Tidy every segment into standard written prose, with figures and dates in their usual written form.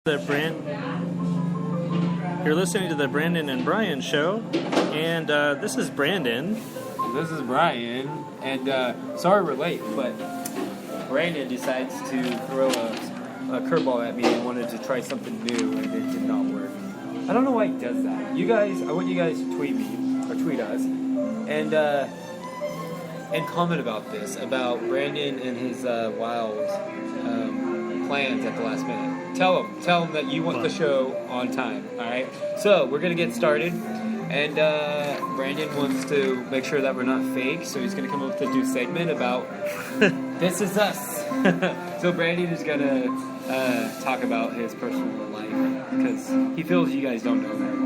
You're listening to the Brandon and Brian show, and this is Brandon. This is Brian, and sorry we're late, but Brandon decides to throw a curveball at me and wanted to try something new, and it did not work. I don't know why he does that. You guys, I want you guys to tweet me, or tweet us, and comment about this, about Brandon and his wild plans at the last minute. Tell him that you want the show on time, alright? So, we're going to get started, and Brandon wants to make sure that we're not fake, so he's going to come up with a new segment about This Is Us. So Brandon is going to talk about his personal life, because he feels you guys don't know very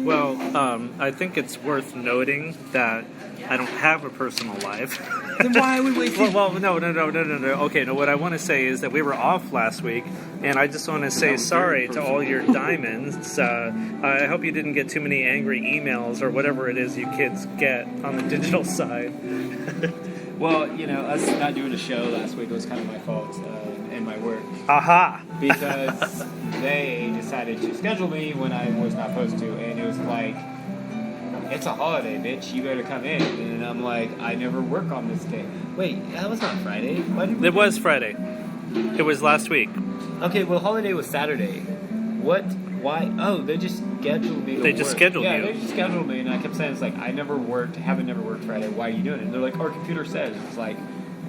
well. Well, I think it's worth noting that I don't have a personal life. Then why are we wasting... Well, no. Okay, no, what I want to say is that we were off last week, and I just want to say sorry to all your diamonds. I hope you didn't get too many angry emails or whatever it is you kids get on the digital side. Well, you know, us not doing a show last week was kind of my fault and my work. Aha! Because they decided to schedule me when I was not supposed to, and it was like, it's a holiday, bitch, you gotta come in. And I'm like, I never work on this day. Wait, that was not Friday? It was Friday. It was last week. Okay, well, holiday was Saturday. What? Why? Oh, they just scheduled me to They just work. scheduled you. Yeah, they just scheduled me, and I kept saying, it's like, haven't never worked Friday, why are you doing it? And they're like, our computer says. It's like,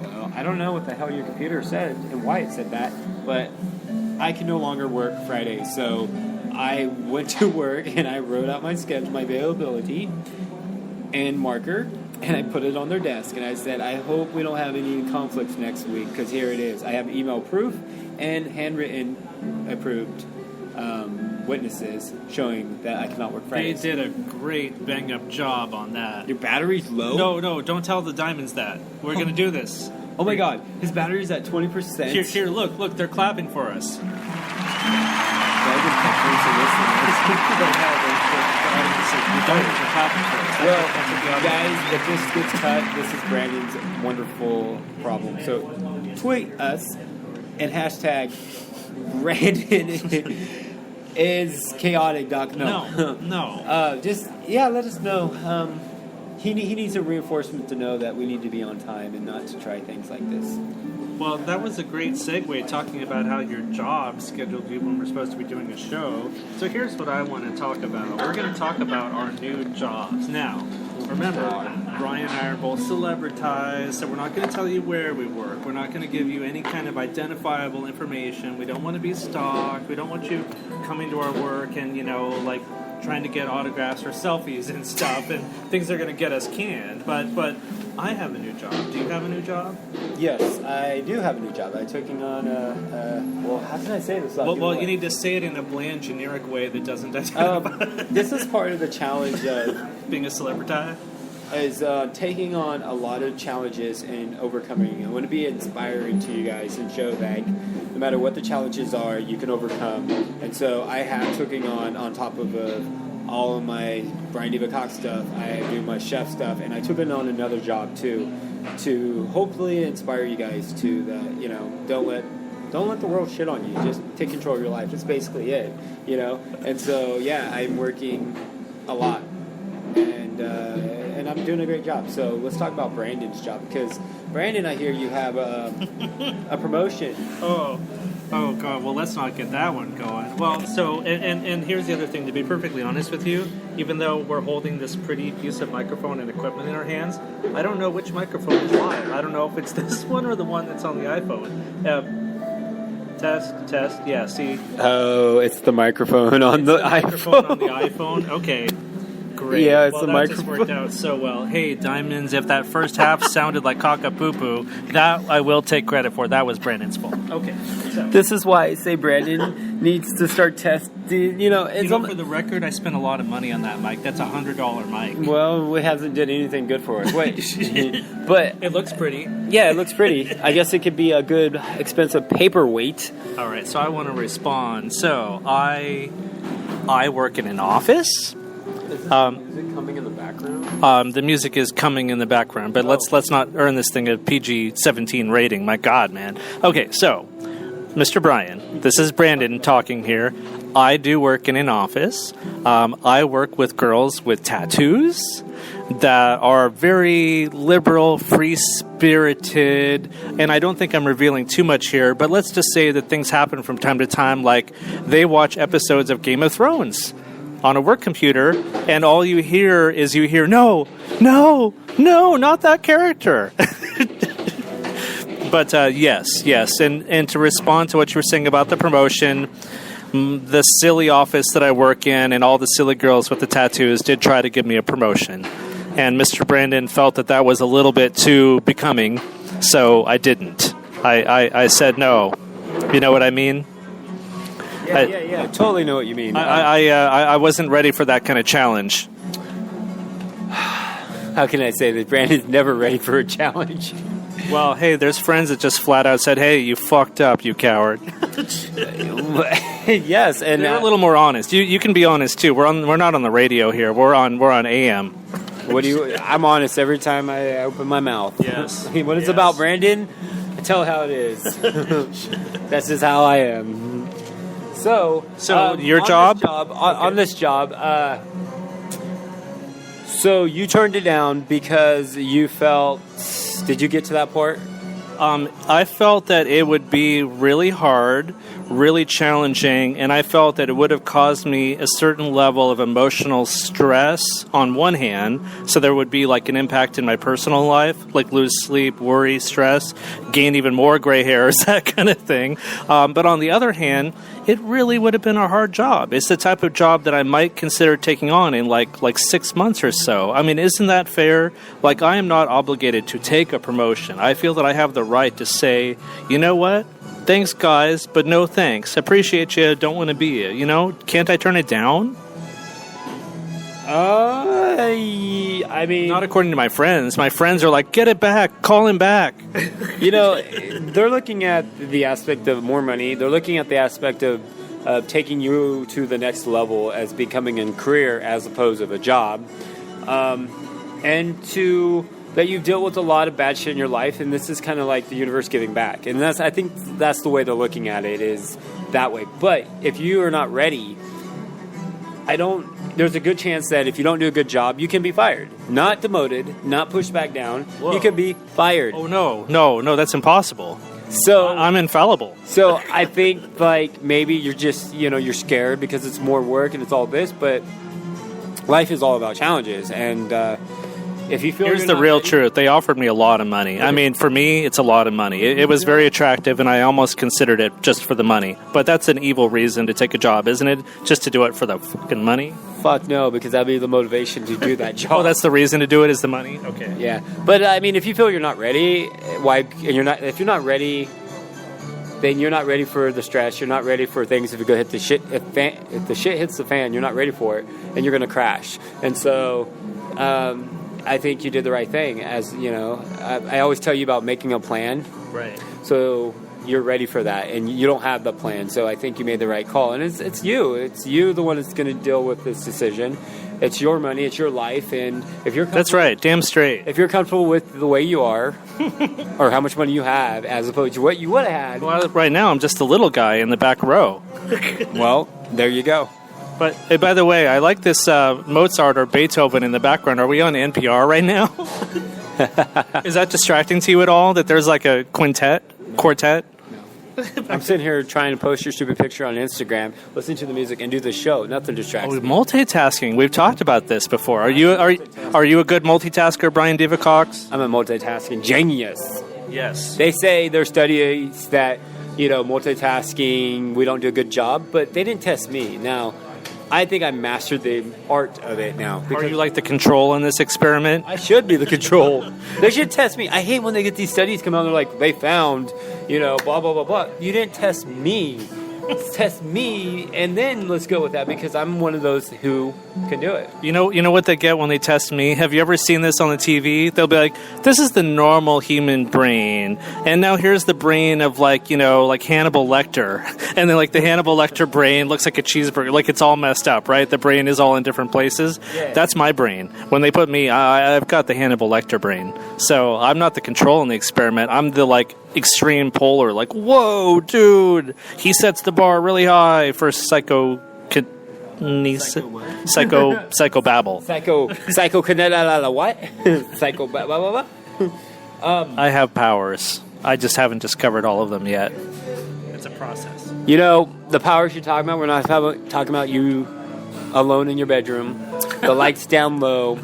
well, I don't know what the hell your computer said and why it said that, but I can no longer work Friday, so I went to work and I wrote out my schedule, my availability, and marker, and I put it on their desk, and I said, I hope we don't have any conflicts next week, because here it is. I have email proof and handwritten approved witnesses showing that I cannot work Fridays. They did a great bang-up job on that. Your battery's low? No, don't tell the diamonds that. We're going to do this. Oh my god, his battery's at 20%. Here, look, they're clapping for us. Well, guys, if this gets cut, this is Brandon's wonderful problem. So, tweet us and hashtag Brandon is chaotic. No. Let us know. He needs a reinforcement to know that we need to be on time and not to try things like this. Well, that was a great segue talking about how your job scheduled you when we're supposed to be doing a show. So here's what I want to talk about. We're going to talk about our new jobs. Now, remember, Brian and I are both celebritized, so we're not going to tell you where we work. We're not going to give you any kind of identifiable information. We don't want to be stalked. We don't want you coming to our work and, trying to get autographs or selfies and stuff, and things that are going to get us canned. But I have a new job. Do you have a new job? Yes, I do have a new job. I'm taking on how can I say this? Well, you need to say it in a bland, generic way that doesn't identify. This is part of the challenge of being a celebrity. Is taking on a lot of challenges and overcoming. I want to be inspiring to you guys and show that no matter what the challenges are, you can overcome. And so I have taken on top of all of my Brian Diva Cox stuff, I do my chef stuff, and I took on another job too, to hopefully inspire you guys to that, don't let the world shit on you. Just take control of your life. That's basically it, And so, yeah, I'm working a lot. And I'm doing a great job. So let's talk about Brandon's job, because Brandon, I hear you have a promotion. Oh God! Well, let's not get that one going. Well, so and here's the other thing. To be perfectly honest with you, even though we're holding this pretty piece of microphone and equipment in our hands, I don't know which microphone is live. I don't know if it's this one or the one that's on the iPhone. Test. Yeah. See. Oh, it's the microphone on the iPhone. Microphone on the iPhone. Okay. Great. Yeah, it's the microphone. That just worked out so well. Hey, Diamonds, if that first half sounded like cock-a-poo-poo, that I will take credit for. That was Brandon's fault. Okay. So. This is why I say Brandon needs to start testing. For the record, I spent a lot of money on that mic. That's $100 mic. Well, it hasn't done anything good for us. Wait. But it looks pretty. Yeah, it looks pretty. I guess it could be a good, expensive paperweight. All right, so I want to respond. So, I work in an office. Is music coming in the background? The music is coming in the background, but let's not earn this thing a PG-17 rating. My God, man. Okay, so Mr. Brian, this is Brandon talking here. I do work in an office. I work with girls with tattoos that are very liberal, free-spirited, and I don't think I'm revealing too much here, but let's just say that things happen from time to time, like they watch episodes of Game of Thrones on a work computer, and all you hear is no, not that character. But yes, and to respond to what you were saying about the promotion, the silly office that I work in and all the silly girls with the tattoos did try to give me a promotion. And Mr. Brandon felt that was a little bit too becoming, so I didn't. I said no. You know what I mean? Yeah, I totally know what you mean. I wasn't ready for that kind of challenge. How can I say that Brandon's never ready for a challenge? Well, hey, there's friends that just flat out said, "Hey, you fucked up, you coward." Yes, and they're a little more honest. You can be honest too. We're not on the radio here. We're on AM. What do you? I'm honest every time I open my mouth. Yes. When it's about Brandon, I tell how it is. That's just how I am. So your job? On this job, so you turned it down because you felt. Did you get to that part? I felt that it would be really hard, really challenging, and I felt that it would have caused me a certain level of emotional stress on one hand, so there would be like an impact in my personal life, like lose sleep, worry, stress, gain even more gray hairs, that kind of thing. But on the other hand, it really would have been a hard job. It's the type of job that I might consider taking on in like 6 months or so. I mean, isn't that fair? Like, I am not obligated to take a promotion. I feel that I have the right to say, you know what? Thanks, guys, but no thanks. Appreciate you, don't want to be you. You know, can't I turn it down? I mean... Not according to my friends. My friends are like, get it back, call him back. You know, they're looking at the aspect of more money. They're looking at the aspect of taking you to the next level as becoming a career as opposed to a job. And that you've dealt with a lot of bad shit in your life, and this is kind of like the universe giving back. And I think that's the way they're looking at it, is that way. But if you are not ready, there's a good chance that if you don't do a good job, you can be fired. Not demoted, not pushed back down. Whoa. You can be fired. Oh, no, that's impossible. So I'm infallible. So I think like maybe you're just, you're scared because it's more work and it's all this, but life is all about challenges. And if you feel here's the real truth. They offered me a lot of money. I mean, for me, it's a lot of money. It was very attractive, and I almost considered it just for the money. But that's an evil reason to take a job, isn't it? Just to do it for the fucking money? Fuck no, because that'd be the motivation to do that job. Oh, that's the reason to do it, is the money? Okay. Yeah, but I mean, if you feel you're not ready, if you're not ready, then you're not ready for the stress. You're not ready for things. If you go hit the shit, if the shit hits the fan, you're not ready for it, and you're gonna crash. And so. I think you did the right thing. As you know, I always tell you about making a plan. Right. So you're ready for that, and you don't have the plan. So I think you made the right call, and it's you the one that's going to deal with this decision. It's your money, it's your life, and if you're that's right, damn straight. If you're comfortable with the way you are, or how much money you have, as opposed to what you would have had. Well, right now I'm just a little guy in the back row. Well, there you go. But, hey, by the way, I like this Mozart or Beethoven in the background. Are we on NPR right now? Is that distracting to you at all, that there's like a quartet? No. I'm sitting here trying to post your stupid picture on Instagram, listen to the music, and do the show. Nothing distracts me. Multitasking. We've talked about this before. Are you a good multitasker, Brian Diva-Cox? I'm a multitasking genius. Yes. They say there's studies that, multitasking, we don't do a good job, but they didn't test me. Now, I think I mastered the art of it now. Are you like the control in this experiment? I should be the control. They should test me. I hate when they get these studies come out and they're like, they found, blah, blah, blah, blah. You didn't test me. Test me, and then let's go with that, because I'm one of those who can do it. You know what they get when they test me? Have you ever seen this on the TV? They'll be like, this is the normal human brain, and now here's the brain of like Hannibal Lecter, and then like the Hannibal Lecter brain looks like a cheeseburger, like it's all messed up, right? The brain is all in different places. Yeah. That's my brain. When they put me, I've got the Hannibal Lecter brain, so I'm not the control in the experiment. I'm the like extreme polar, like, whoa, dude, he sets the bar really high for psychobabble. Psycho what? Psycho blah blah blah. I have powers. I just haven't discovered all of them yet. It's a process. You know, the powers you're talking about, we're not talking about you alone in your bedroom, the lights down low,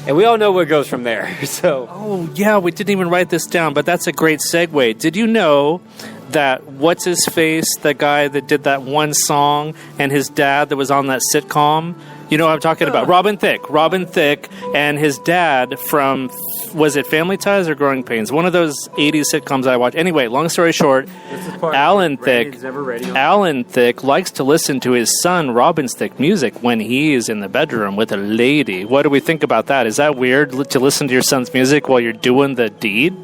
and we all know where it goes from there. So, oh yeah, we didn't even write this down, but that's a great segue. Did you know that what's his face, the guy that did that one song, and his dad that was on that sitcom? You know what I'm talking about? Robin Thicke, and his dad from, was it Family Ties or Growing Pains? One of those 80s sitcoms I watched. Anyway, long story short, Alan Thicke likes to listen to his son Robin Thicke music when he's in the bedroom with a lady. What do we think about that? Is that weird to listen to your son's music while you're doing the deed?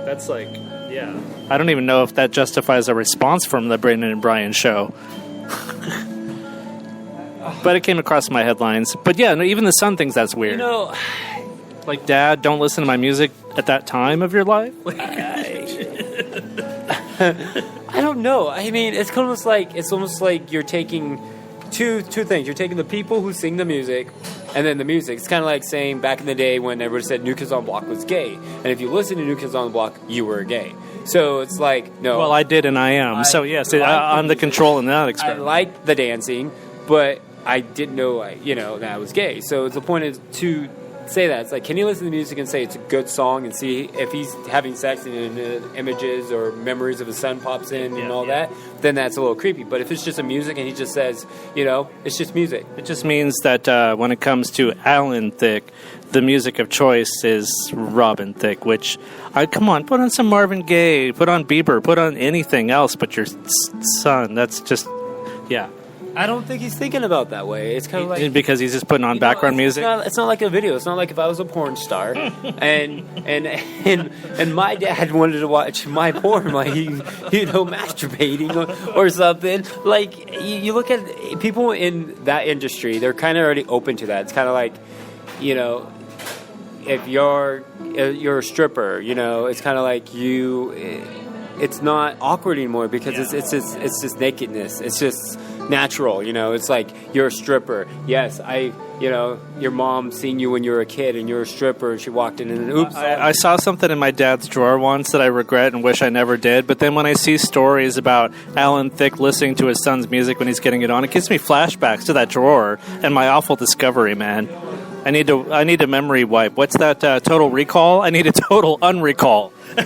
That's like, yeah. I don't even know if that justifies a response from the Brandon and Brian show. But it came across my headlines. But yeah, even the son thinks that's weird. you know, Like, Dad, don't listen to my music at that time of your life? I don't know. I mean, it's almost like you're taking two things. You're taking the people who sing the music, and then the music. It's kind of like saying back in the day when everybody said New Kids on the Block was gay, and if you listen to New Kids on the Block, you were gay. So it's like, no. Well, I did and I am. So yes, I'm the control in that experiment. I liked the dancing, but I didn't know, that I was gay. So the point is to say that. It's like, can you listen to the music and say it's a good song and see if he's having sex and images or memories of his son pops in and all that, then that's a little creepy. But if it's just a music and he just says, it's just music. It just means that when it comes to Alan Thicke, the music of choice is Robin Thicke, which, come on, put on some Marvin Gaye, put on Bieber, put on anything else but your son. That's just, yeah. I don't think he's thinking about that way. It's kind of like, because he's just putting on background music. It's not like a video. It's not like if I was a porn star, and my dad wanted to watch my porn, like masturbating or something. Like you look at people in that industry, they're kind of already open to that. It's kind of like, if you're a stripper, it's kind of like it's not awkward anymore because it's just nakedness. It's just natural, It's like you're a stripper. Yes, your mom seen you when you were a kid and you're a stripper, and she walked in and oops. I saw something in my dad's drawer once that I regret and wish I never did. But then when I see stories about Alan Thicke listening to his son's music when he's getting it on, it gives me flashbacks to that drawer and my awful discovery, man. I need a memory wipe. What's that? Total Recall? I need a total unrecall. I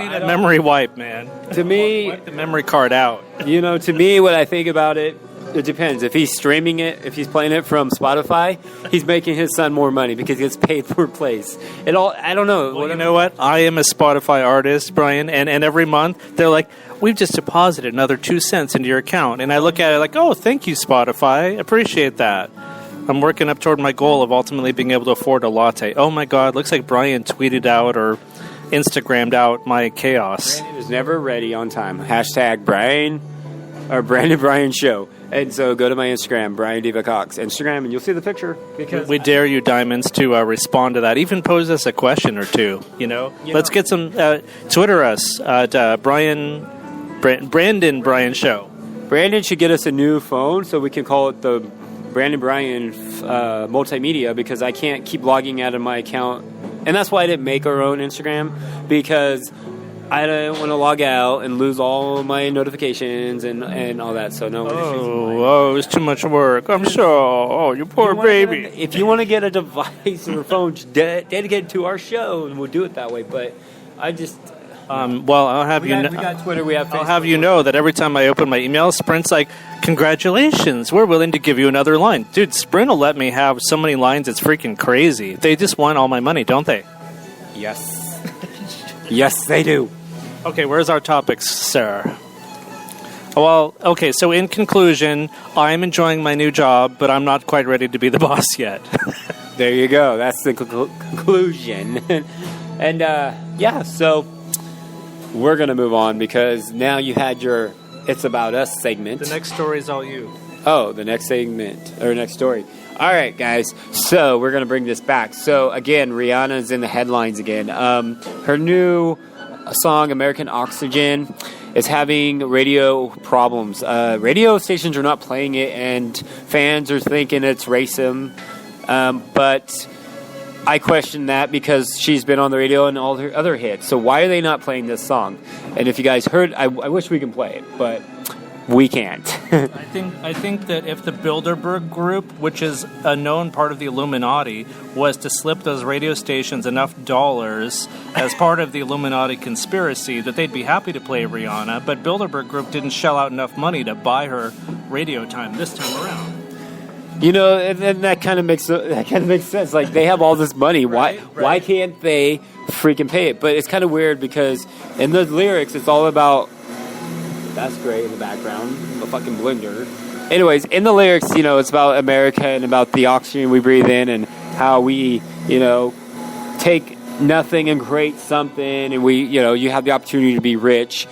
need a memory wipe, man. To me, wipe the memory card out. To me, what I think about it depends. If he's streaming it, if he's playing it from Spotify, he's making his son more money because he gets paid per place. I don't know. Well, you know what? I am a Spotify artist, Brian, and every month they're like, we've just deposited another 2 cents into your account. And I look at it like, oh, thank you, Spotify. Appreciate that. I'm working up toward my goal of ultimately being able to afford a latte. Oh my God, looks like Brian tweeted out or Instagrammed out my chaos. Brandon is never ready on time. Hashtag Brian or Brandon Brian Show. And so go to my Instagram, Brian Diva Cox Instagram, and you'll see the picture. Because we dare you, Diamonds, to respond to that. Even pose us a question or two. Let's get some. Twitter us at Brandon Brian Show. Brandon should get us a new phone so we can call it the Brandon Brian Multimedia, because I can't keep logging out of my account. And that's why I didn't make our own Instagram, because I don't want to log out and lose all my notifications and all that. So no. It's too much work. I'm sure. Oh, you poor baby. If you want to get a device or a phone dedicated to our show, and we'll do it that way. But I just. Well, I'll have we got Twitter. We have Facebook. I'll have you know that every time I open my email, Sprint's like, congratulations, we're willing to give you another line. Dude, Sprint will let me have so many lines, it's freaking crazy. They just want all my money, don't they? Yes. Yes, they do. Okay, where's our topics, sir? Well, okay, so in conclusion, I'm enjoying my new job, but I'm not quite ready to be the boss yet. There you go. That's the conclusion. And, so we're going to move on because now you had your It's About Us segment. The next story is all you. Oh, the next segment, or next story. All right, guys. So we're going to bring this back. So, again, Rihanna's in the headlines again. Her new song, American Oxygen, is having radio problems. Radio stations are not playing it, and fans are thinking it's racism. But I question that because she's been on the radio and all her other hits. So why are they not playing this song? And if you guys heard, I wish we can play it, but we can't. I think that if the Bilderberg Group, which is a known part of the Illuminati, was to slip those radio stations enough dollars as part of the Illuminati conspiracy, that they'd be happy to play Rihanna. But Bilderberg Group didn't shell out enough money to buy her radio time this time around. You know, and that kind of makes sense. Like, they have all this money. Why can't they freaking pay it? But it's kind of weird because in the lyrics, it's all about. That's great in the background, a fucking blender. Anyways, in the lyrics, you know, it's about America and about the oxygen we breathe in and how we, you know, take nothing and create something, and we, you know, you have the opportunity to be rich.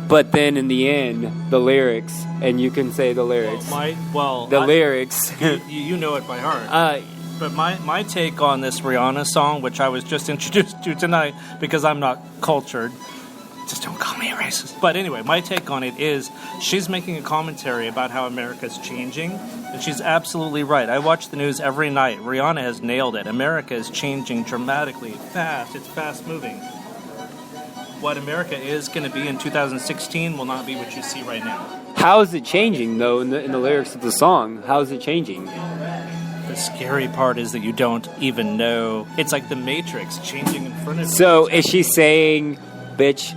But then in the end, the lyrics, and you can say the lyrics. Lyrics. You know it by heart. But my take on this Rihanna song, which I was just introduced to tonight because I'm not cultured, just don't call me a racist. But anyway, my take on it is she's making a commentary about how America's changing, and she's absolutely right. I watch the news every night. Rihanna has nailed it. America is changing dramatically, fast. It's fast moving. What America is going to be in 2016 will not be what you see right now. How is it changing, though, in the lyrics of the song? How is it changing? The scary part is that you don't even know. It's like the Matrix changing in front of you. So is she saying, bitch,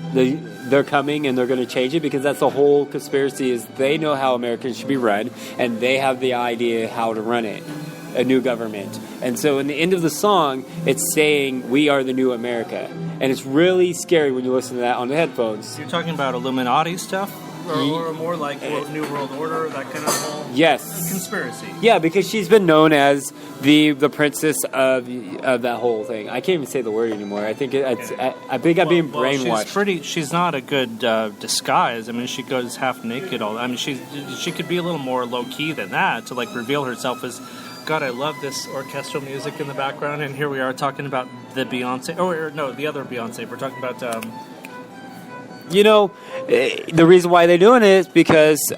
they're coming and they're going to change it? Because that's the whole conspiracy, is they know how America should be run, and they have the idea how to run it, a new government. And so in the end of the song, it's saying, we are the new America. And it's really scary when you listen to that on the headphones. You're talking about Illuminati stuff? Or more like New World Order, that kind of whole conspiracy. Yeah, because she's been known as the princess of that whole thing. I can't even say the word anymore. I think I'm being brainwashed. She's not a good disguise. I mean, she goes half naked. She could be a little more low key than that to like reveal herself as. God, I love this orchestral music in the background, and here we are talking about the Beyonce. Or no, the other Beyonce. We're talking about. You know, the reason why they're doing it is because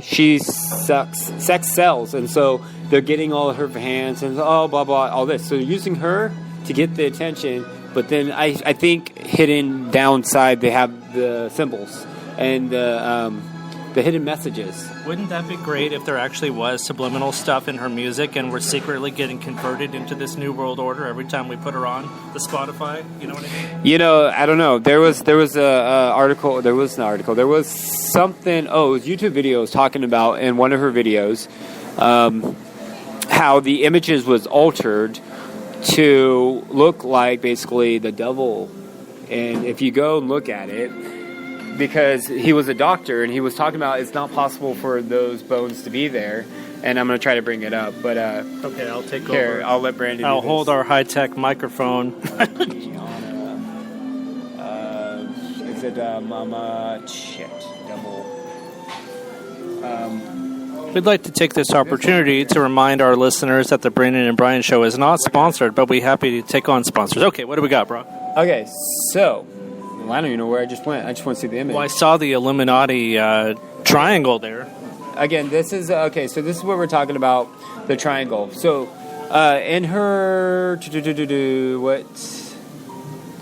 she sucks. Sex sells, and so they're getting all of her fans and blah blah all this. So they're using her to get the attention, but then I think hidden downside they have the symbols and the hidden messages. Wouldn't that be great if there actually was subliminal stuff in her music and we're secretly getting converted into this new world order every time we put her on the Spotify? You know what I mean? You know, I don't know. There was an article. There was something. Oh, it was YouTube videos talking about in one of her videos how the images was altered to look like basically the devil. And if you go and look at it, because he was a doctor and he was talking about it's not possible for those bones to be there, and I'm going to try to bring it up, but okay, I'll take here, over. I'll let Brandon I'll hold our high-tech microphone. Is it Mama Shit Double? We'd like to take this opportunity to remind our listeners that the Brandon and Brian Show is not sponsored, but we're happy to take on sponsors. Okay, what do we got, bro? Okay, so I don't even know where I just went. I just want to see the image. Well, I saw the Illuminati triangle there. Again, this is okay. So this is what we're talking about, the triangle. So in her what?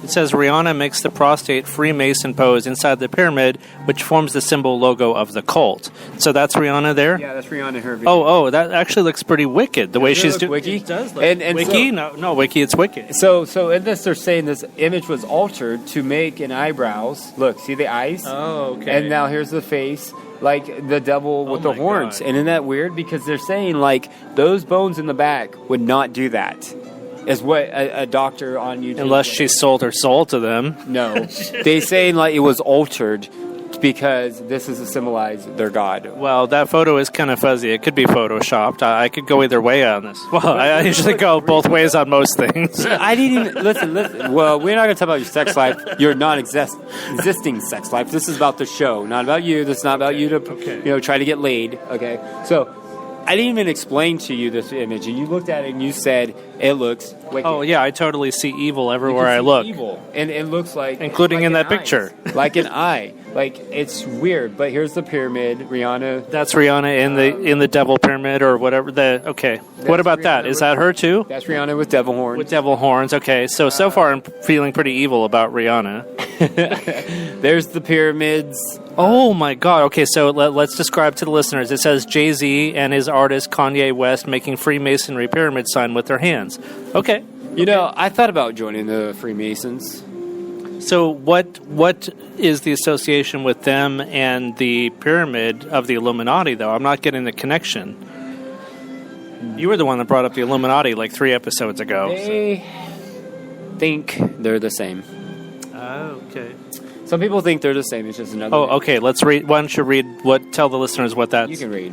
It says Rihanna makes the prostate Freemason pose inside the pyramid, which forms the symbol logo of the cult. So that's Rihanna there? Yeah, that's Rihanna in her video. Oh, that actually looks pretty wicked, the way she's doing. Wiki? It does look. And Wiki? No, Wiki, it's wicked. So in this, they're saying this image was altered to make an eyebrows. Look, see the eyes? Oh, okay. And now here's the face, like the devil with the horns. God. And isn't that weird? Because they're saying, like, those bones in the back would not do that. Is what a doctor on YouTube... Unless she sold her soul to them. No. They saying, like, it was altered because this is to symbolize their god. Well, that photo is kind of fuzzy. It could be photoshopped. I could go either way on this. Well, I usually go both ways on most things. I didn't even... Listen. Well, we're not going to talk about your sex life, your non-existing sex life. This is about the show, not about you. This is not about you to, try to get laid. Okay? So... I didn't even explain to you this image, and you looked at it and you said It looks wicked. Oh yeah, I totally see evil You everywhere can I see look. evil. And it looks like... Including like in that an picture. eyes. Like an eye. Like, it's weird. But here's the pyramid. Rihanna. That's Rihanna in the devil pyramid or whatever. Okay. What about that? Rihanna Is that her too? That's Rihanna with devil horns. With devil horns. Okay. So far I'm feeling pretty evil about Rihanna. There's the pyramids. Oh my God. Okay. So let's describe to the listeners. It says Jay-Z and his artist Kanye West making Freemasonry pyramid sign with their hands. Okay. You know, I thought about joining the Freemasons. So what is the association with them and the pyramid of the Illuminati, though? I'm not getting the connection. You were the one that brought up the Illuminati like 3 episodes ago. They think they're the same. Oh, okay. Some people think they're the same. It's just another. Oh, name. okay. Let's read. Why don't you read? Tell the listeners what that's. You can read.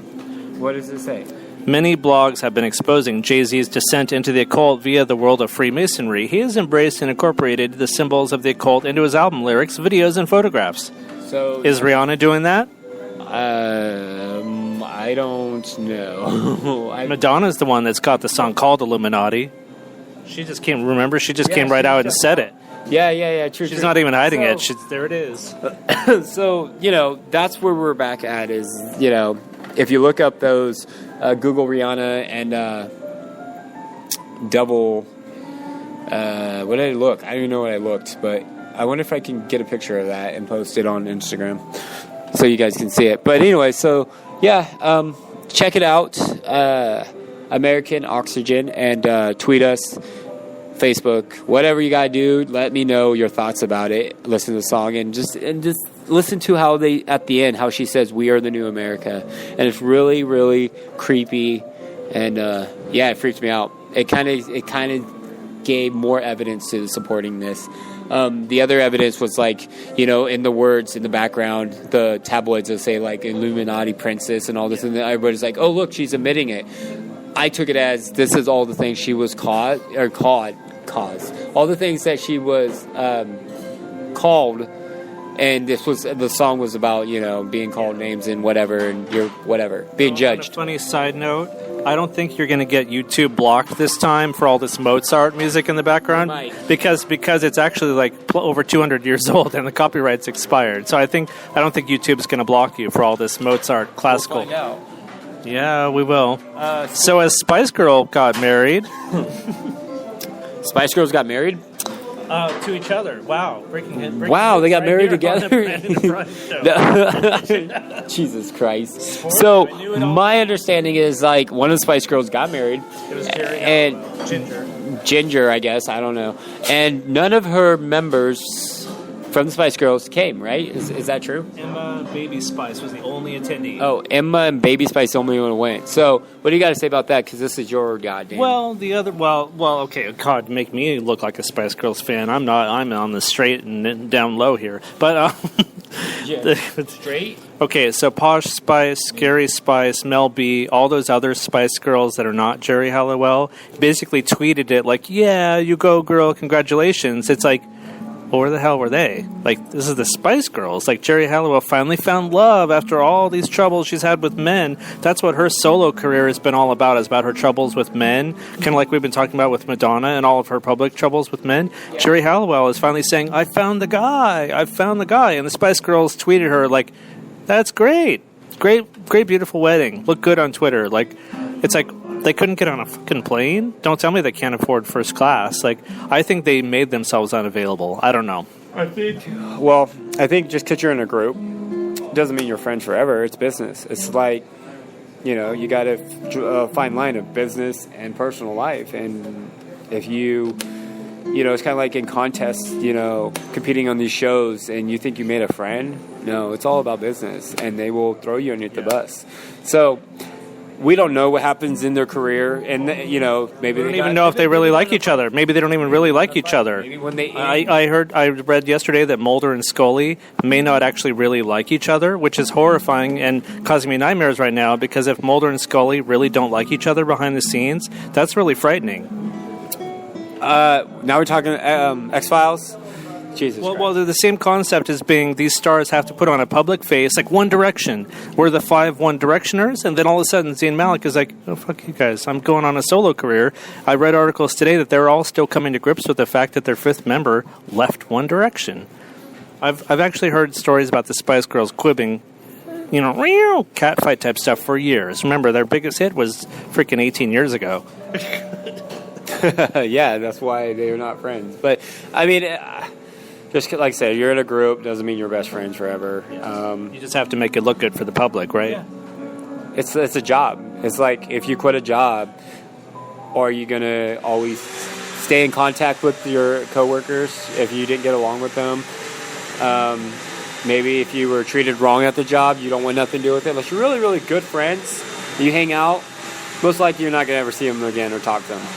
What does it say? Many blogs have been exposing Jay-Z's descent into the occult via the world of Freemasonry. He has embraced and incorporated the symbols of the occult into his album lyrics, videos, and photographs. So Is Rihanna doing that? I don't know. Madonna's the one that's got the song called Illuminati. She just came. Remember, she just came right out and said it. Yeah. True. She's not even hiding it. There it is. So that's where we're back at. Is if you look up those Google Rihanna and double. What did I look? I don't even know what I looked, but I wonder if I can get a picture of that and post it on Instagram so you guys can see it. But anyway, so yeah, check it out, American Oxygen, and tweet us, Facebook, whatever you gotta do. Let me know your thoughts about it. Listen to the song and just listen to how they at the end how she says we are the new America, and it's really really creepy, and it freaked me out. It kind of gave more evidence to supporting this. The other evidence was in the words in the background, the tabloids that say like Illuminati princess and all this, and everybody's like, oh look, she's admitting it. I took it as this is all the things she was cause all the things that she was called, and this was the song was about being called names and whatever, and you're being judged. Funny side note. I don't think you're going to get YouTube blocked this time for all this Mozart music in the background because it's actually like over 200 years old and the copyright's expired. So I don't think YouTube's going to block you for all this Mozart classical. We'll find out. Yeah, we will. So as Spice Girl got married, Spice Girls got married. To each other. Wow. Wow, they got married together. Jesus Christ. So my understanding is like one of the Spice Girls got married. It was Jerry and Ginger, I guess. I don't know. And none of her members from the Spice Girls came, right? Is that true? Emma Baby Spice was the only attendee. Oh, Emma and Baby Spice the only one who went. So, what do you got to say about that? Because this is your goddamn. Well, okay. God, make me look like a Spice Girls fan. I'm not. I'm on the straight and down low here. But straight. Okay, so Posh Spice, Scary Spice, Mel B, all those other Spice Girls that are not Jerry Halliwell, basically tweeted it like, "Yeah, you go, girl, congratulations." It's like. Well, where the hell were they? Like, this is the Spice Girls. Like, Jerry Halliwell finally found love after all these troubles she's had with men. That's what her solo career has been all about, is about her troubles with men. Kind of like we've been talking about with Madonna and all of her public troubles with men. Yeah. Jerry Halliwell is finally saying, I found the guy. And the Spice Girls tweeted her, like, that's great. Great, beautiful wedding. Look good on Twitter. Like, it's like, they couldn't get on a fucking plane? Don't tell me they can't afford first class. Like, I think they made themselves unavailable. I don't know. I think just because you're in a group doesn't mean you're friends forever. It's business. It's like, you got a fine line of business and personal life. And if it's kind of like in contests, competing on these shows and you think you made a friend. No, it's all about business. And they will throw you underneath the bus. So... we don't know what happens in their career, and maybe we don't even know if they really like each other. Maybe they don't even really like each other. Maybe when they I read yesterday that Mulder and Scully may not actually really like each other, which is horrifying and causing me nightmares right now. Because if Mulder and Scully really don't like each other behind the scenes, that's really frightening. Now we're talking X-Files. Did Jesus Christ. Well, the same concept as being these stars have to put on a public face, like One Direction. We're the 5 One Directioners, and then all of a sudden Zayn Malik is like, oh, fuck you guys, I'm going on a solo career. I read articles today that they're all still coming to grips with the fact that their 5th member left One Direction. I've actually heard stories about the Spice Girls quibbing, real catfight type stuff for years. Remember, their biggest hit was freaking 18 years ago. Yeah, that's why they're not friends. But, I mean, just like I said, you're in a group, doesn't mean you're best friends forever. You just have to make it look good for the public, right? Yeah. It's a job. It's like if you quit a job, are you going to always stay in contact with your coworkers if you didn't get along with them? Maybe if you were treated wrong at the job, you don't want nothing to do with it. Unless you're really, really good friends, you hang out, most likely you're not going to ever see them again or talk to them.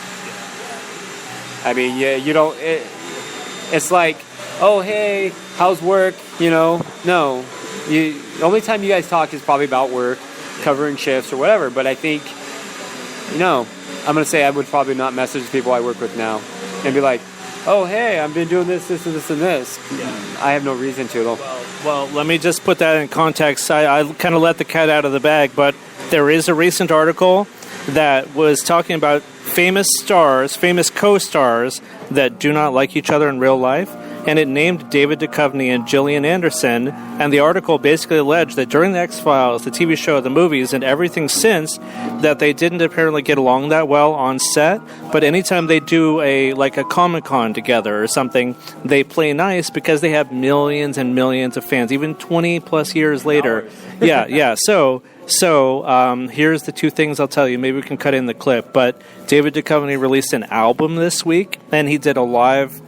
I mean, yeah, you don't. It's like, oh, hey, how's work? No. The only time you guys talk is probably about work, covering shifts or whatever. But I think, I'm going to say I would probably not message people I work with now and be like, oh, hey, I've been doing this, and this. Yeah. I have no reason to, though. Well, let me just put that in context. I kind of let the cat out of the bag, but there is a recent article that was talking about famous stars, famous co-stars that do not like each other in real life, and it named David Duchovny and Gillian Anderson, and the article basically alleged that during the X-Files, the TV show, the movies, and everything since, that they didn't apparently get along that well on set, but anytime they do a Comic-Con together or something, they play nice because they have millions and millions of fans, even 20 plus years later. Yeah. So here's the 2 things I'll tell you. Maybe we can cut in the clip. But David Duchovny released an album this week, and he did a live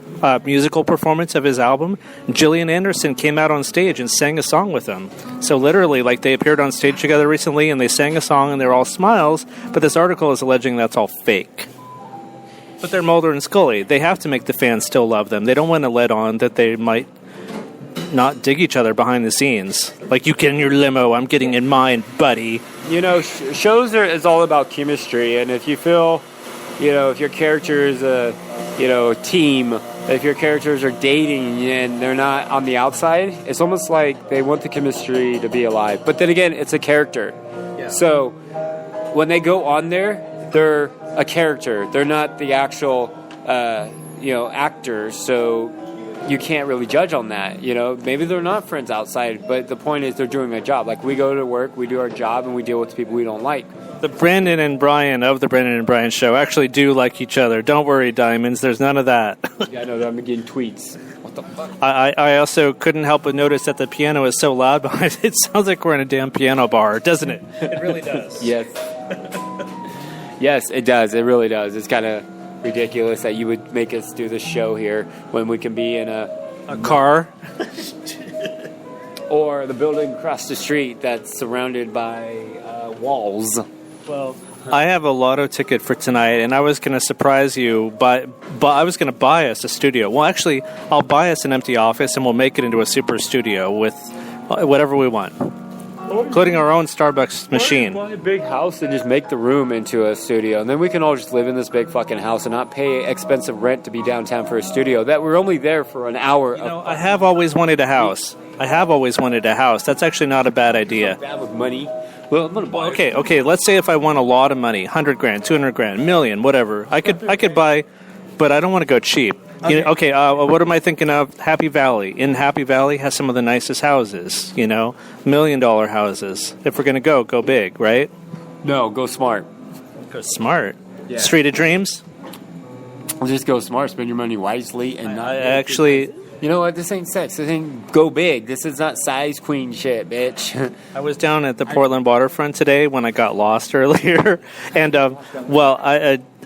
musical performance of his album. Gillian Anderson came out on stage and sang a song with him. So literally, they appeared on stage together recently, and they sang a song, and they're all smiles. But this article is alleging that's all fake. But they're Mulder and Scully. They have to make the fans still love them. They don't want to let on that they might not dig each other behind the scenes. Like, you get in your limo, I'm getting in mine, buddy. Shows is all about chemistry, and if you feel, if your character is a team, if your characters are dating and they're not on the outside, it's almost like they want the chemistry to be alive. But then again, it's a character. Yeah. So when they go on there, they're a character. They're not the actual, actors. So you can't really judge on that. Maybe they're not friends outside, but the point is they're doing their job. Like, we go to work, we do our job, and we deal with the people we don't like. The Brandon and Brian of the Brandon and Brian show actually do like each other. Don't worry, Diamonds. There's none of that. Yeah, I know that. I'm getting tweets. What the fuck? I also couldn't help but notice that the piano is so loud behind it. It sounds like we're in a damn piano bar, doesn't it? It really does. Yes. Yes, it does. It really does. It's kind of ridiculous that you would make us do this show here when we can be in a car. Or the building across the street that's surrounded by walls. Well, I have a lotto ticket for tonight, and I was going to surprise you, but I was going to buy us a studio. Well, actually, I'll buy us an empty office, and we'll make it into a super studio with whatever we want, including our own Starbucks machine. Buy a big house and just make the room into a studio, and then we can all just live in this big fucking house and not pay expensive rent to be downtown for a studio. That we're only there for an hour. I have always wanted a house. That's actually not a bad idea. Bad with money. Well, I'm gonna buy. Okay. Let's say if I want a lot of money, $100,000, $200,000, $1 million, whatever. I could buy, but I don't want to go cheap. Okay. What am I thinking of? Happy Valley. In Happy Valley has some of the nicest houses. $1 million houses. If we're gonna go big, right? No, go smart. Go smart. Yeah. Street of Dreams. Just go smart. Spend your money wisely and not. Actually. You know what? This ain't sex. This ain't go big. This is not size queen shit, bitch. I was down at the Portland waterfront today when I got lost earlier. And,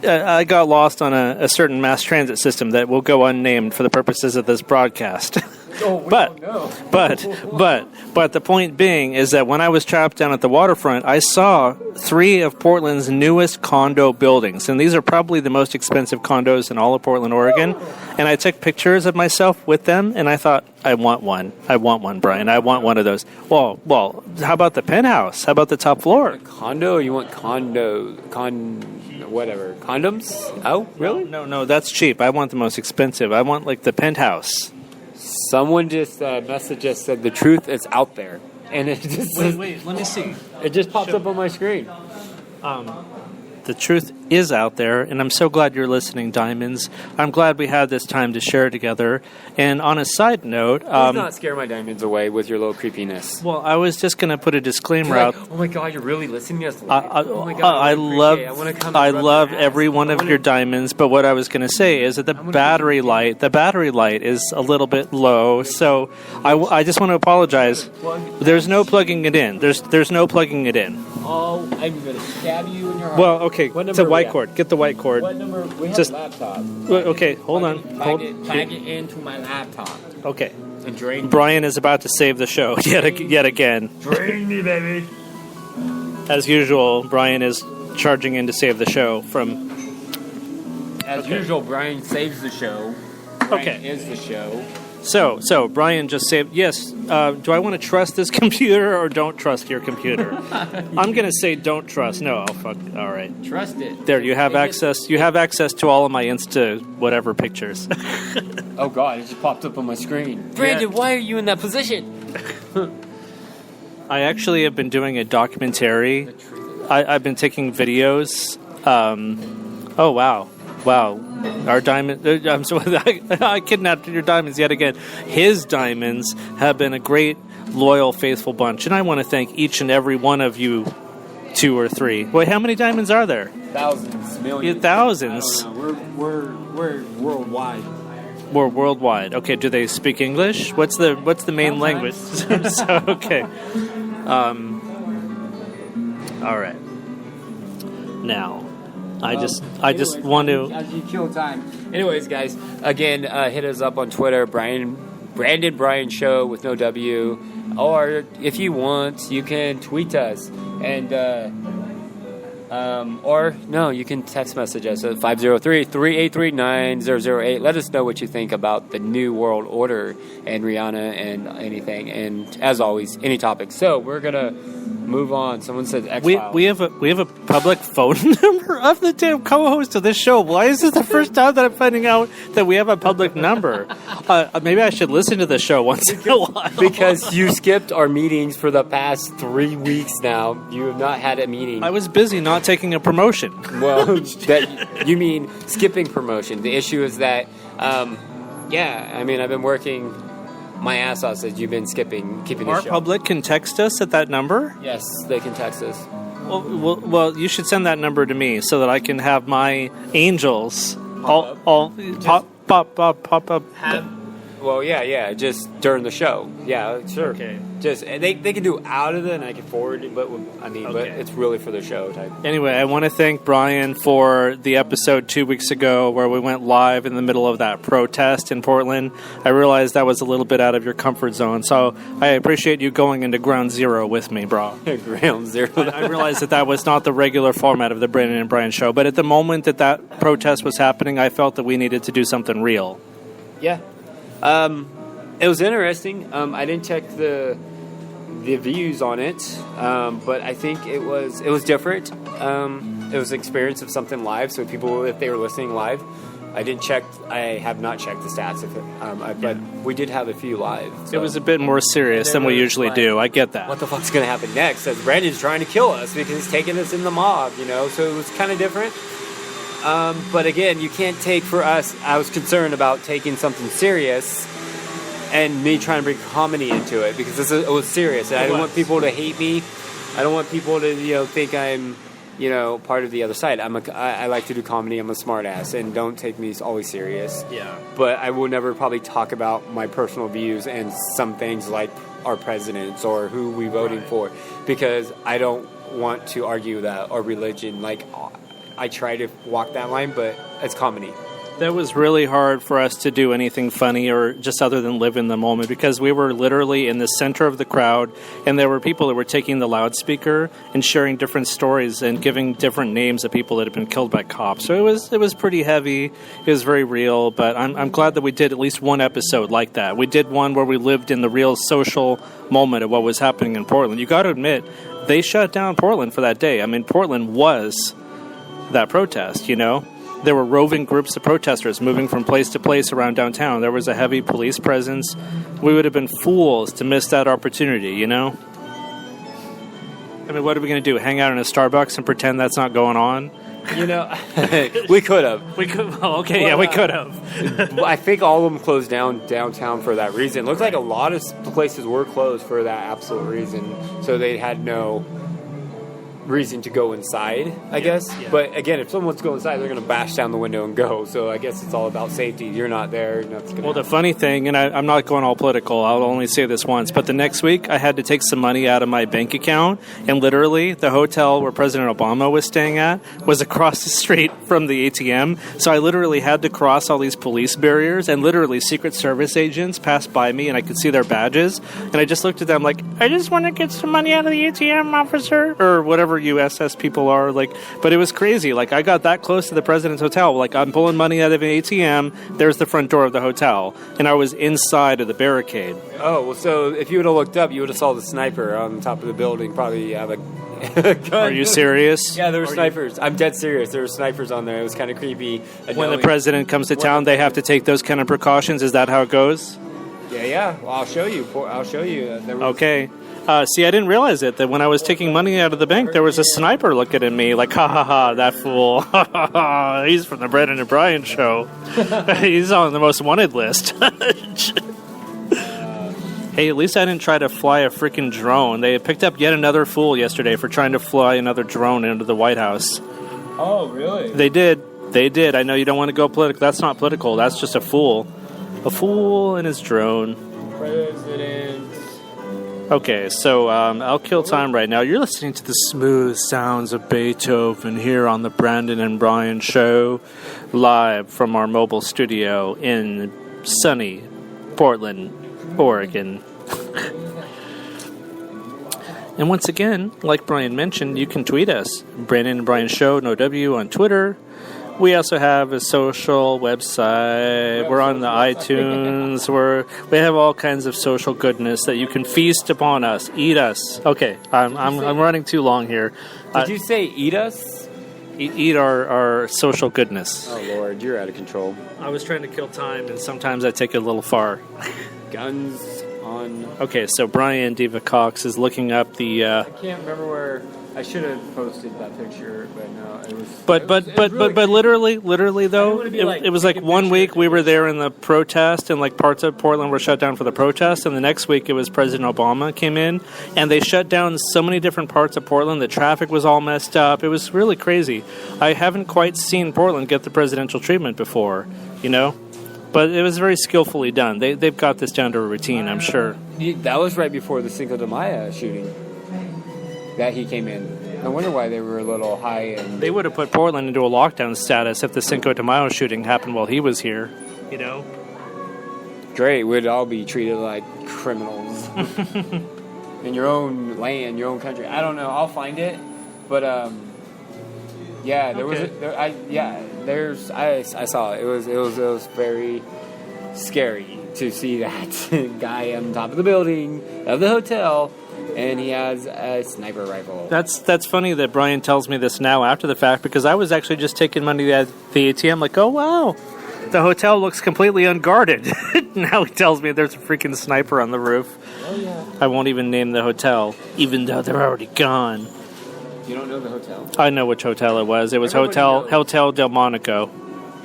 I got lost on a certain mass transit system that will go unnamed for the purposes of this broadcast. But the point being is that when I was trapped down at the waterfront, I saw 3 of Portland's newest condo buildings, and these are probably the most expensive condos in all of Portland, Oregon. And I took pictures of myself with them, and I thought, I want one, Brian. I want one of those. Well, how about the penthouse? How about the top floor? Condo? You want whatever. Condoms? Oh, really? No, that's cheap. I want the most expensive. I want, the penthouse. Someone just messaged us, said the truth is out there. And it just Wait, let me see. it just pops up on my screen. The truth is out there, and I'm so glad you're listening, Diamonds. I'm glad we had this time to share together. And on a side note... Please not scare my diamonds away with your little creepiness. Well, I was just going to put a disclaimer out. Oh my god, you're really listening to us live? Oh my god, I love I every one of your diamonds, but what I was going to say is that the battery light is a little bit low, so I just want to apologize. There's no plugging it in. There's no plugging it in. Oh, I'm going to stab you in your heart. Well, okay, it's a white cord. Get the white cord. What number? We have Just- a laptop. Okay, hold on. Plug it into my laptop. Okay. And drain Brian is about to save the show yet again. Drain me, baby. As usual, Brian is charging in to save the show from... As usual, Brian saves the show. Brian is the show. So Brian just saved... Yes, do I want to trust this computer or don't trust your computer? I'm going to say don't trust. No, I'll fuck... All right. Trust it. There, you have access. You have access to all of my Insta whatever pictures. Oh god, it just popped up on my screen. Brandon, why are you in that position? I actually have been doing a documentary. I've been taking videos. Oh wow, our diamond. I'm sorry, I kidnapped your diamonds yet again. His diamonds have been a great, loyal, faithful bunch, and I want to thank each and every one of you. 2 or 3. Wait, how many diamonds are there? Thousands, millions. Yeah, thousands. I don't know. We're worldwide. We're worldwide. Okay, do they speak English? What's the main language? So, okay. All right. Now, I just want to. As you kill time. Anyways, guys, again, hit us up on Twitter, Brandon Bryan Show with no W, or if you want, you can tweet us and. Or no, you can text message us at 503-383-9008. Let us know what you think about the New World Order and Rihanna and anything. And as always, any topic. So we're gonna move on. Someone said X-Files. We have a public phone number of the damn co-host of this show. Why is this the first time that I'm finding out that we have a public number? Maybe I should listen to the show once in a while. Because you skipped our meetings for the past 3 weeks now. You have not had a meeting. I was busy not taking a promotion. Well, that you mean skipping promotion. The issue is that, I've been working my ass off since you've been keeping the Our show. public can text us at that number? Yes, they can text us. Well, you should send that number to me so that I can have my angels pop up. Well, yeah, just during the show. Yeah, sure. Okay. Just they can do out of it, and I can forward it, but it's really for the show type. Anyway, I want to thank Brian for the episode 2 weeks ago where we went live in the middle of that protest in Portland. I realized that was a little bit out of your comfort zone, so I appreciate you going into ground zero with me, bro. Ground zero. I realized that was not the regular format of the Brandon and Brian show, but at the moment that protest was happening, I felt that we needed to do something real. Yeah. It was interesting. I didn't check the views on it, but I think it was different. It was an experience of something live. So people, if they were listening live, I have not checked the stats. But we did have a few live. So. It was a bit more serious than we usually do. I get that. What the fuck's going to happen next? As Brandon's trying to kill us because he's taking us in the mob, So it was kind of different. But again, you can't take for us. I was concerned about taking something serious and me trying to bring comedy into it because it was serious. And I don't want people to hate me. I don't want people to think I'm part of the other side. I like to do comedy. I'm a smart ass and don't take me always serious. Yeah. But I will never probably talk about my personal views and some things like our presidents or who we voting for because I don't want to argue that or religion. Like I try to walk that line, but it's comedy. That was really hard for us to do anything funny or just other than live in the moment because we were literally in the center of the crowd and there were people that were taking the loudspeaker and sharing different stories and giving different names of people that had been killed by cops. So it was pretty heavy. It was very real, but I'm glad that we did at least one episode like that. We did one where we lived in the real social moment of what was happening in Portland. You got to admit, they shut down Portland for that day. I mean, Portland was that protest, There were roving groups of protesters moving from place to place around downtown. There was a heavy police presence. We would have been fools to miss that opportunity, you know? I mean, what are we going to do? Hang out in a Starbucks and pretend that's not going on? You know, we could have. We could. Oh, okay, well, yeah, we could have. I think all of them closed down downtown for that reason. Looks like a lot of places were closed for that absolute reason. So they had no reason to go inside, I guess. Yeah. But again, if someone wants to go inside, they're going to bash down the window and go. So I guess it's all about safety. You're not there. Well, the funny thing, and I'm not going all political, I'll only say this once, but the next week I had to take some money out of my bank account, and literally the hotel where President Obama was staying at was across the street from the ATM. So I literally had to cross all these police barriers, and literally Secret Service agents passed by me, and I could see their badges. And I just looked at them like, I just want to get some money out of the ATM, officer, or whatever USS people are, like, but it was crazy. Like, I got that close to the president's hotel. Like, I'm pulling money out of an ATM. There's the front door of the hotel, and I was inside of the barricade. Oh, well, so if you would have looked up, you would have saw the sniper on top of the building. Probably have a gun. Are you serious? Yeah, there were snipers. I'm dead serious. There were snipers on there. It was kind of creepy. When the president comes to town, they have to take those kind of precautions. Is that how it goes? Yeah. Well, I'll show you. Okay. See, I didn't realize it, that when I was taking money out of the bank, there was a sniper looking at me like, ha ha ha, that fool. He's from the Brendan and Brian show. He's on the most wanted list. Hey, at least I didn't try to fly a freaking drone. They picked up yet another fool yesterday for trying to fly another drone into the White House. Oh, really? They did. I know you don't want to go political. That's not political. That's just a fool. A fool and his drone. President. Okay, so I'll kill time right now. You're listening to the smooth sounds of Beethoven here on the Brandon and Brian Show, live from our mobile studio in sunny Portland, Oregon. And once again, like Brian mentioned, you can tweet us, Brandon and Brian Show, no W, on Twitter. We also have a social website. We're on the iTunes. We have all kinds of social goodness that you can feast upon us, eat us. Okay, I'm running too long here. Did you say eat us? Eat our social goodness. Oh Lord, you're out of control. I was trying to kill time, and sometimes I take it a little far. Guns on. Okay, so Brian Diva Cox is looking up the. I can't remember where. I should have posted that picture, but no, it was. But literally though, it was like 1 week we were there in the protest, and like parts of Portland were shut down for the protest, and the next week it was President Obama came in, and they shut down so many different parts of Portland. The traffic was all messed up. It was really crazy. I haven't quite seen Portland get the presidential treatment before, you know. But it was very skillfully done. They've got this down to a routine, I'm sure. That was right before the Cinco de Mayo shooting. That he came in. I wonder why they were a little high. They would have put Portland into a lockdown status if the Cinco de Mayo shooting happened while he was here. You know? Great. We'd all be treated like criminals. In your own land, your own country. I don't know. I'll find it. But, yeah, there was... I saw it. It was very scary to see that guy on top of the building of the hotel... And he has a sniper rifle. That's funny that Brian tells me this now after the fact, because I was actually just taking money at the ATM like, oh, wow, the hotel looks completely unguarded. Now he tells me there's a freaking sniper on the roof. Oh, yeah. I won't even name the hotel, even though they're already gone. You don't know the hotel? I know which hotel it was. It was Hotel Del Monaco.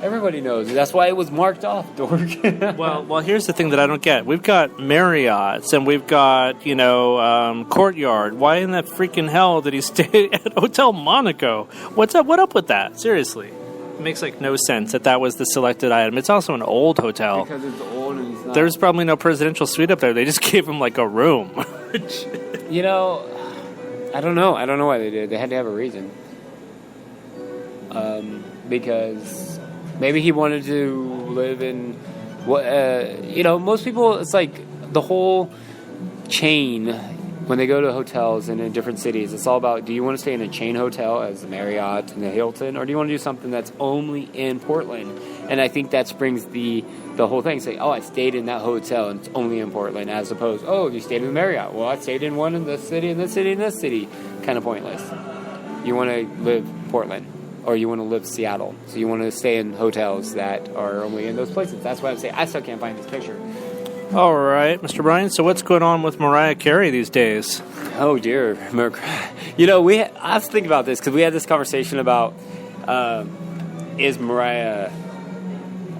Everybody knows. That's why it was marked off, dork. Well, here's the thing that I don't get. We've got Marriott's and we've got, Courtyard. Why in that freaking hell did he stay at Hotel Monaco? What up with that? Seriously. It makes, no sense that was the selected item. It's also an old hotel. Because it's old and it's not... There's probably no presidential suite up there. They just gave him, a room. I don't know. I don't know why they did. They had to have a reason. Because... Maybe he wanted to live in, most people, it's like the whole chain, when they go to hotels in different cities, it's all about, do you want to stay in a chain hotel as the Marriott and the Hilton, or do you want to do something that's only in Portland? And I think that brings the whole thing. Say, I stayed in that hotel and it's only in Portland, as opposed, you stayed in the Marriott. Well, I stayed in one in this city, and this city, and this city. Kind of pointless. You want to live Portland. or you want to live in Seattle. So you want to stay in hotels that are only in those places. That's why I'm saying I still can't find this picture. All right, Mr. Bryan. So what's going on with Mariah Carey these days? Oh dear, you know, I was thinking about this because we had this conversation about is Mariah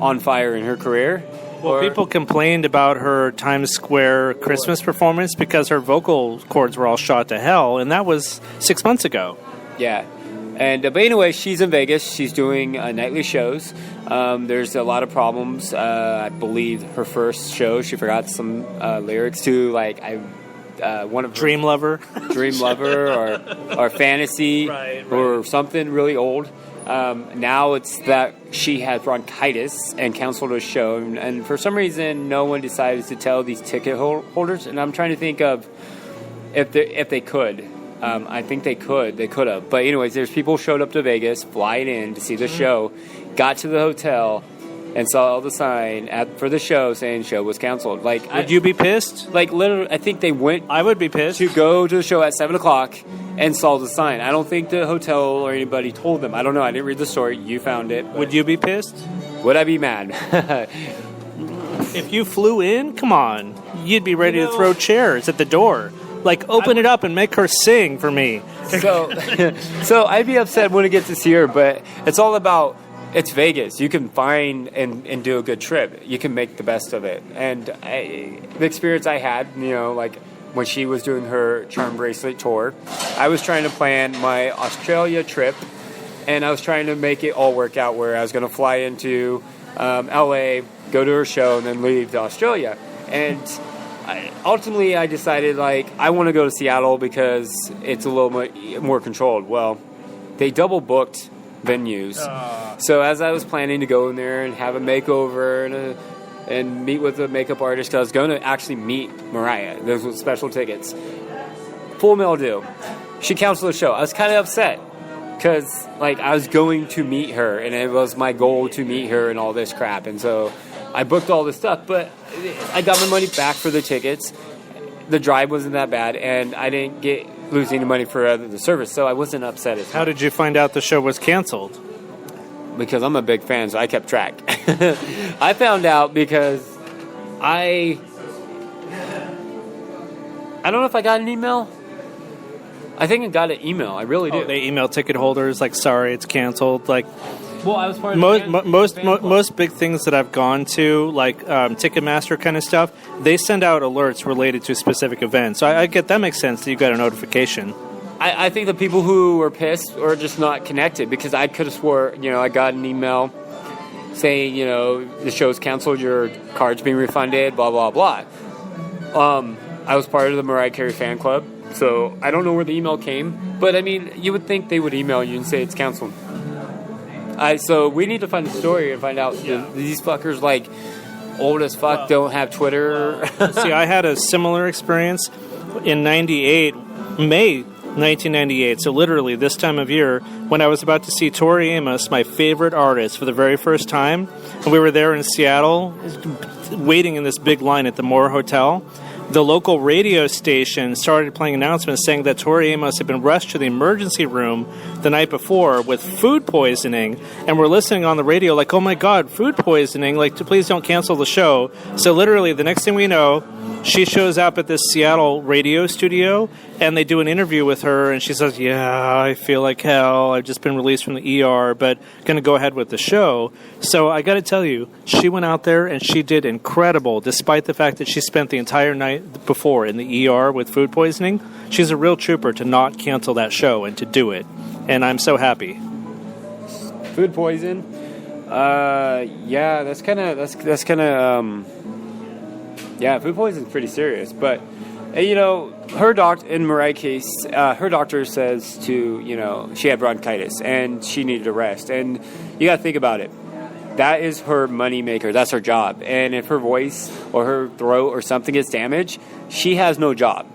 on fire in her career? Well, people complained about her Times Square Christmas performance because her vocal cords were all shot to hell, and that was 6 months ago. Yeah. And but anyway, she's in Vegas. She's doing nightly shows. There's a lot of problems. I believe her first show, she forgot some lyrics to, like, one of her, Dream Lover, or Fantasy, right. Or something really old. Now it's that she had bronchitis and canceled a show, and for some reason, no one decided to tell these ticket holders. And I'm trying to think of if they could. I think they could have. But anyways, there's people who showed up to Vegas, flied in to see the show, got to the hotel, and saw the sign for the show saying show was canceled. Like, would you be pissed? Like, literally, I think they went. I would be pissed to go to the show at 7:00 and saw the sign. I don't think the hotel or anybody told them. I don't know. I didn't read the story. You found it. Would you be pissed? Would I be mad? If you flew in, come on, you'd be ready to throw chairs at the door. Like, open it up and make her sing for me. So I'd be upset when I get to see her, but it's all about, it's Vegas. You can find and do a good trip. You can make the best of it. And the experience I had, you know, like when she was doing her Charm Bracelet tour, I was trying to plan my Australia trip, and I was trying to make it all work out where I was going to fly into LA, go to her show, and then leave to Australia. And ultimately, I decided, like, I want to go to Seattle because it's a little more controlled. Well, they double booked venues. So as I was planning to go in there and have a makeover and meet with a makeup artist, because I was going to actually meet Mariah. Those were special tickets. Full mail due. She canceled the show. I was kind of upset because, like, I was going to meet her, and it was my goal to meet her and all this crap. And so I booked all this stuff, but I got my money back for the tickets. The drive wasn't that bad, and I didn't lose any money for the service, so I wasn't upset as well. How did you find out the show was canceled? Because I'm a big fan, so I kept track. I found out because I don't know if I got an email. I think I got an email. I really do. They email ticket holders like, sorry, it's canceled. Like, well, I was part of most big things that I've gone to, like Ticketmaster kind of stuff, they send out alerts related to specific events. So I get that makes sense that you got a notification. I think the people who were pissed are just not connected, because I could have swore, you know, I got an email saying, you know, the show's canceled, your card's being refunded, blah, blah, blah. I was part of the Mariah Carey fan club, so I don't know where the email came, but I mean, you would think they would email you and say it's canceled. So we need to find the story and find out these fuckers, like, old as fuck, don't have Twitter. See, I had a similar experience in May 1998, so literally this time of year, when I was about to see Tori Amos, my favorite artist, for the very first time. And we were there in Seattle, waiting in this big line at the Moore Hotel. The local radio station started playing announcements saying that Tori Amos had been rushed to the emergency room the night before with food poisoning, and we're listening on the radio like, oh my God, food poisoning, like, please don't cancel the show. So literally the next thing we know, she shows up at this Seattle radio studio, and they do an interview with her, and she says, yeah, I feel like hell, I've just been released from the ER, but going to go ahead with the show. So I got to tell you, she went out there and she did incredible, despite the fact that she spent the entire night before in the ER with food poisoning. She's a real trooper to not cancel that show and to do it, and I'm so happy. Food poison? Yeah, that's kind of yeah, food poisoning is pretty serious, but you know, in Mariah case, her doctor says she had bronchitis and she needed a rest, and you got to think about it. That is her money maker. That's her job, and if her voice or her throat or something gets damaged, she has no job.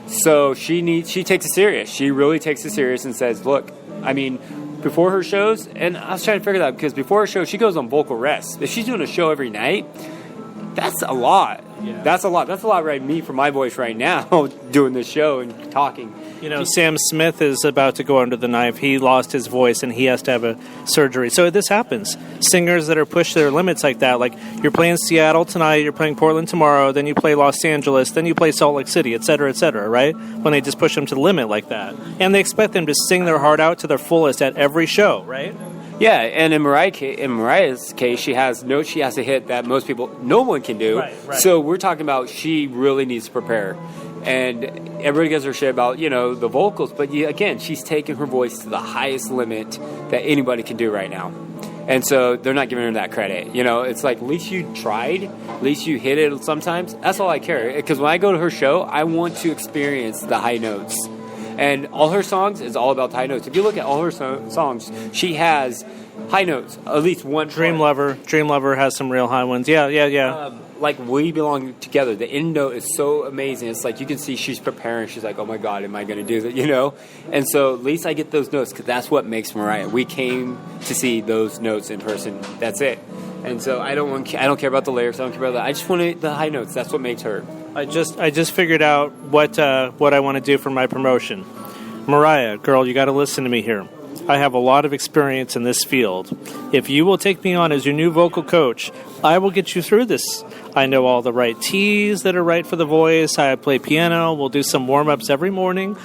So she takes it serious. She really takes it serious and says, look, I mean, before her shows, and I was trying to figure that out, because before her show, she goes on vocal rest. If she's doing a show every night, That's a lot. Yeah. That's a lot. That's a lot right me for my voice right now doing this show and talking. You know, Sam Smith is about to go under the knife. He lost his voice, and he has to have a surgery. So this happens. Singers that are pushed their limits like that, like you're playing Seattle tonight, you're playing Portland tomorrow, then you play Los Angeles, then you play Salt Lake City, et cetera, right? When they just push them to the limit like that. And they expect them to sing their heart out to their fullest at every show, right? Yeah, and in Mariah's case, she has notes she has to hit that no one can do. Right. So we're talking about she really needs to prepare. And everybody gives her shit about, the vocals. But again, she's taking her voice to the highest limit that anybody can do right now. And so they're not giving her that credit. It's like, at least you tried. At least you hit it sometimes. That's all I care. Because when I go to her show, I want to experience the high notes. And all her songs is all about high notes. If you look at all her songs, she has high notes. At least one. Dream Lover has some real high ones. Yeah. Like We Belong Together, the end note is so amazing. It's like you can see she's preparing. She's like, oh my God, am I going to do that? And so at least I get those notes because that's what makes Mariah. We came to see those notes in person. That's it. And so I don't care about the lyrics. I don't care about that. I just want the high notes. That's what makes her. I just figured out what I want to do for my promotion. Mariah, girl, you got to listen to me here. I have a lot of experience in this field. If you will take me on as your new vocal coach, I will get you through this. I know all the right keys that are right for the voice. I play piano. We'll do some warm-ups every morning.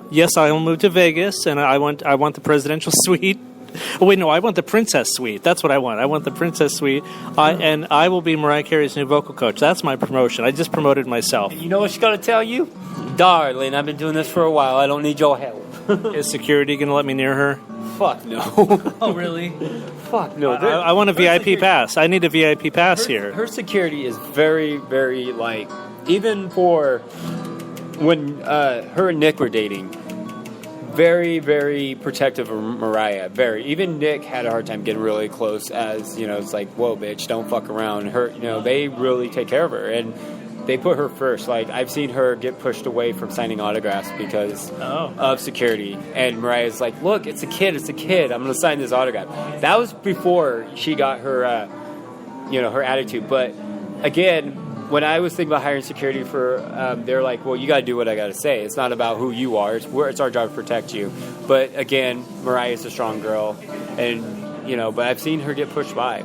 Yes, I will move to Vegas, and I want the presidential suite. Oh, wait, no, I want the princess suite. That's what I want. I want the princess suite. And I will be Mariah Carey's new vocal coach. That's my promotion. I just promoted myself. You know what she's going to tell you? Darling, I've been doing this for a while. I don't need your help. Is security going to let me near her? Fuck no. Oh, really? Fuck no. I want a VIP pass. I need a VIP pass here. Her security is very, very, even for when her and Nick were dating, very, very protective of Mariah. Very. Even Nick had a hard time getting really close as, it's like, whoa, bitch, don't fuck around. Her, they really take care of her. And they put her first. I've seen her get pushed away from signing autographs because of security. And Mariah's like, look, it's a kid. I'm going to sign this autograph. That was before she got her, her attitude. But again, when I was thinking about hiring security for, they're like, well, you got to do what I got to say. It's not about who you are. It's our job to protect you. But again, Mariah's a strong girl. And, but I've seen her get pushed by.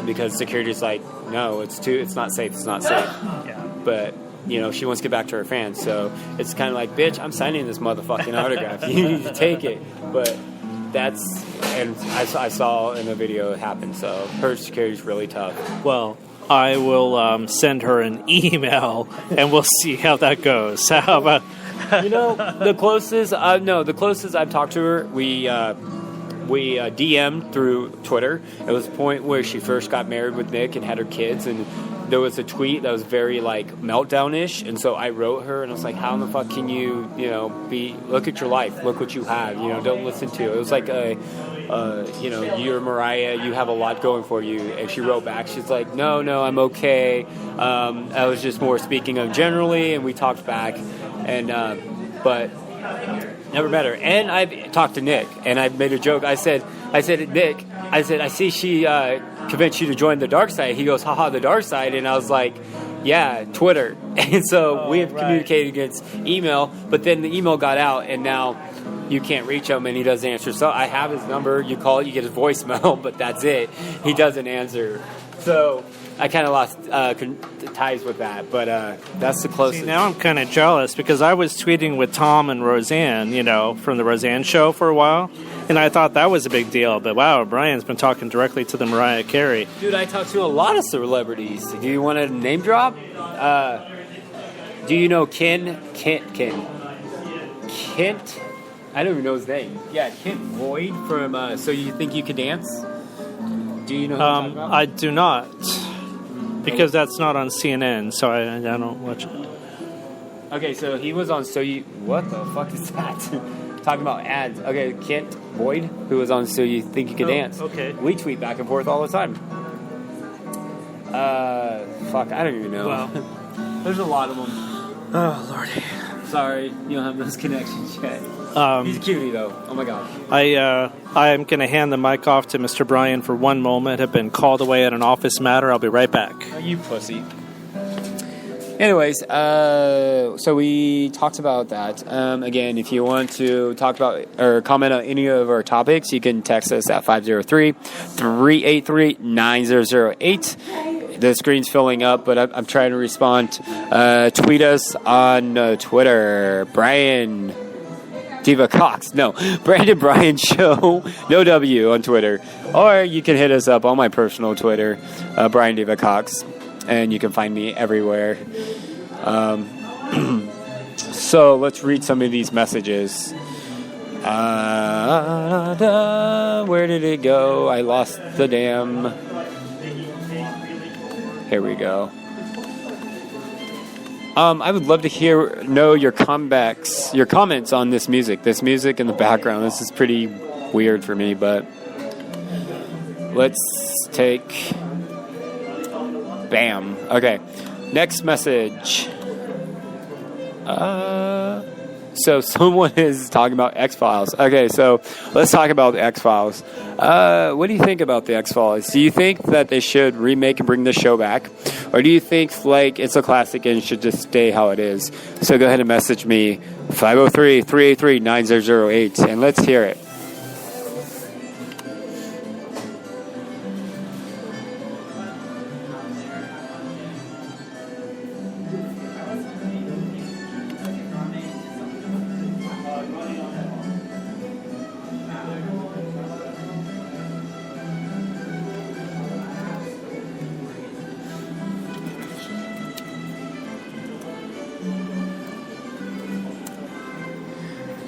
Because security's like, no, it's not safe. Yeah. But, she wants to get back to her fans. So it's kind of like, bitch, I'm signing this motherfucking autograph. You need to take it. But and I saw in the video it happen. So her security's really tough. Well, I will send her an email, and we'll see how that goes. How about... the closest I've talked to her, we DM'd through Twitter. It was a point where she first got married with Nick and had her kids, and there was a tweet that was very meltdown-ish, and so I wrote her and I was like, how in the fuck can you look at your life, look what you have, don't listen to it. It was like you're Mariah, you have a lot going for you. And she wrote back, she's like, no, I'm okay. I was just more speaking of generally, and we talked back, and but never met her. And I've talked to Nick, and I made a joke. I said, Nick, I see she convinced you to join the dark side. He goes, haha, the dark side. And I was like, yeah, Twitter. And so we have communicated against email, but then the email got out, and now you can't reach him, and he doesn't answer. So I have his number. You call it, you get his voicemail, but that's it. He doesn't answer. So I kind of lost ties with that, but that's the closest. See, now I'm kind of jealous because I was tweeting with Tom and Roseanne, from the Roseanne show for a while, and I thought that was a big deal. But wow, Brian's been talking directly to the Mariah Carey. Dude, I talked to a lot of celebrities. Do you want to name drop? Do you know Kent? I don't even know his name. Yeah, Kent Boyd from So You Think You Could Dance? Do you know who I'm talking about? I do not. Because that's not on CNN, so I don't watch it. Okay, so he was on what the fuck is that? Talking about ads. Okay, Kent Boyd, who was on So You Think You Could Dance. Okay. We tweet back and forth all the time. Fuck, I don't even know. Well, there's a lot of them. Oh, Lordy. Sorry, you don't have those connections yet. He's a cutie, though. Oh, my God. I am going to hand the mic off to Mr. Brian for one moment. Have been called away at an office matter. I'll be right back. Oh, you pussy. Anyways, so we talked about that. Again, if you want to talk about or comment on any of our topics, you can text us at 503-383-9008. The screen's filling up, but I'm trying to respond. Tweet us on Twitter. Brian Diva Cox. No, Brandon Bryan Show. No W on Twitter. Or you can hit us up on my personal Twitter, Brian Diva Cox. And you can find me everywhere. So let's read some of these messages. Where did it go? I lost the damn... Here we go. I would love to know your comments on this music. This music in the background. This is pretty weird for me, but let's take... Bam. Okay. Next message. So someone is talking about X-Files. Okay, so let's talk about the X-Files. What do you think about the X-Files? Do you think that they should remake and bring the show back? Or do you think, like, it's a classic and it should just stay how it is? So go ahead and message me, 503-383-9008, and let's hear it.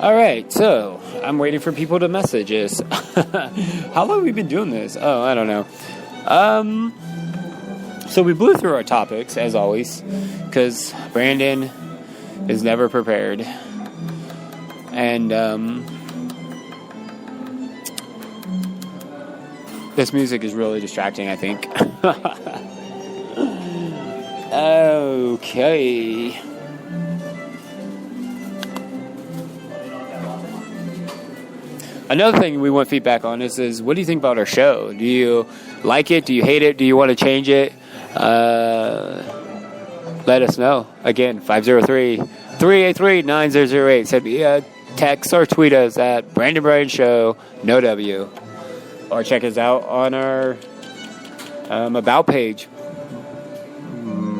All right, so I'm waiting for people to message us. How long have we been doing this? Oh, I don't know. So we blew through our topics, as always, because Brandon is never prepared. And this music is really distracting, I think. Okay. Another thing we want feedback on is what do you think about our show? Do you like it? Do you hate it? Do you want to change it? Let us know. Again, 503-383-9008. Send me a text or tweet us at Brandon Bryan Show, no W. Or check us out on our About page.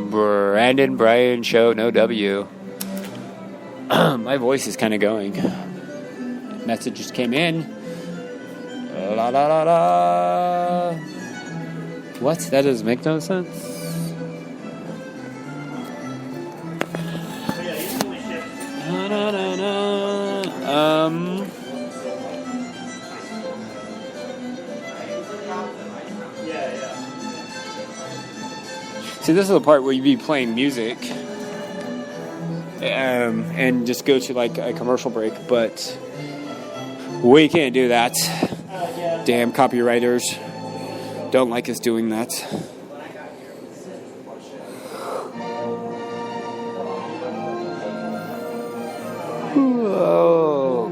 Brandon Bryan Show, no W. My voice is kind of going. Message just came in. La la la la. What? That doesn't make no sense. Na, na, na, na. See, this is the part where you be playing music. And just go to like a commercial break, but we can't do that. Damn copywriters don't like us doing that. Oh.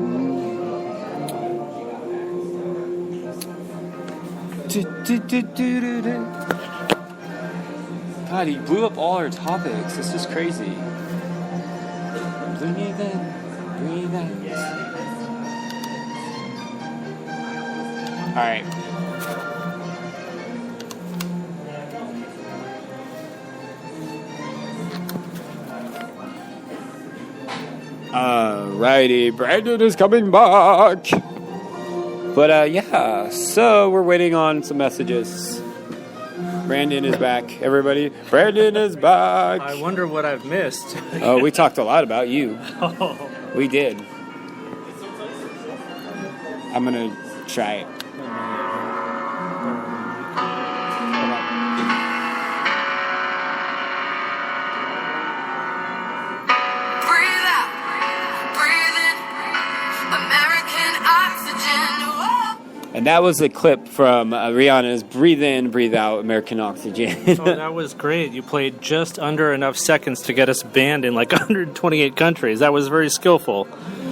God, he blew up all our topics. This is crazy. Breathe in, breathe out. All right. Alrighty, Brandon is coming back. But yeah, so we're waiting on some messages. Brandon is back, everybody. Brandon is back. I wonder what I've missed. Oh, we talked a lot about you. Oh. We did. I'm gonna try it. And that was a clip from Rihanna's Breathe In, Breathe Out, American Oxygen. Oh, that was great. You played just under enough seconds to get us banned in like 128 countries. That was very skillful.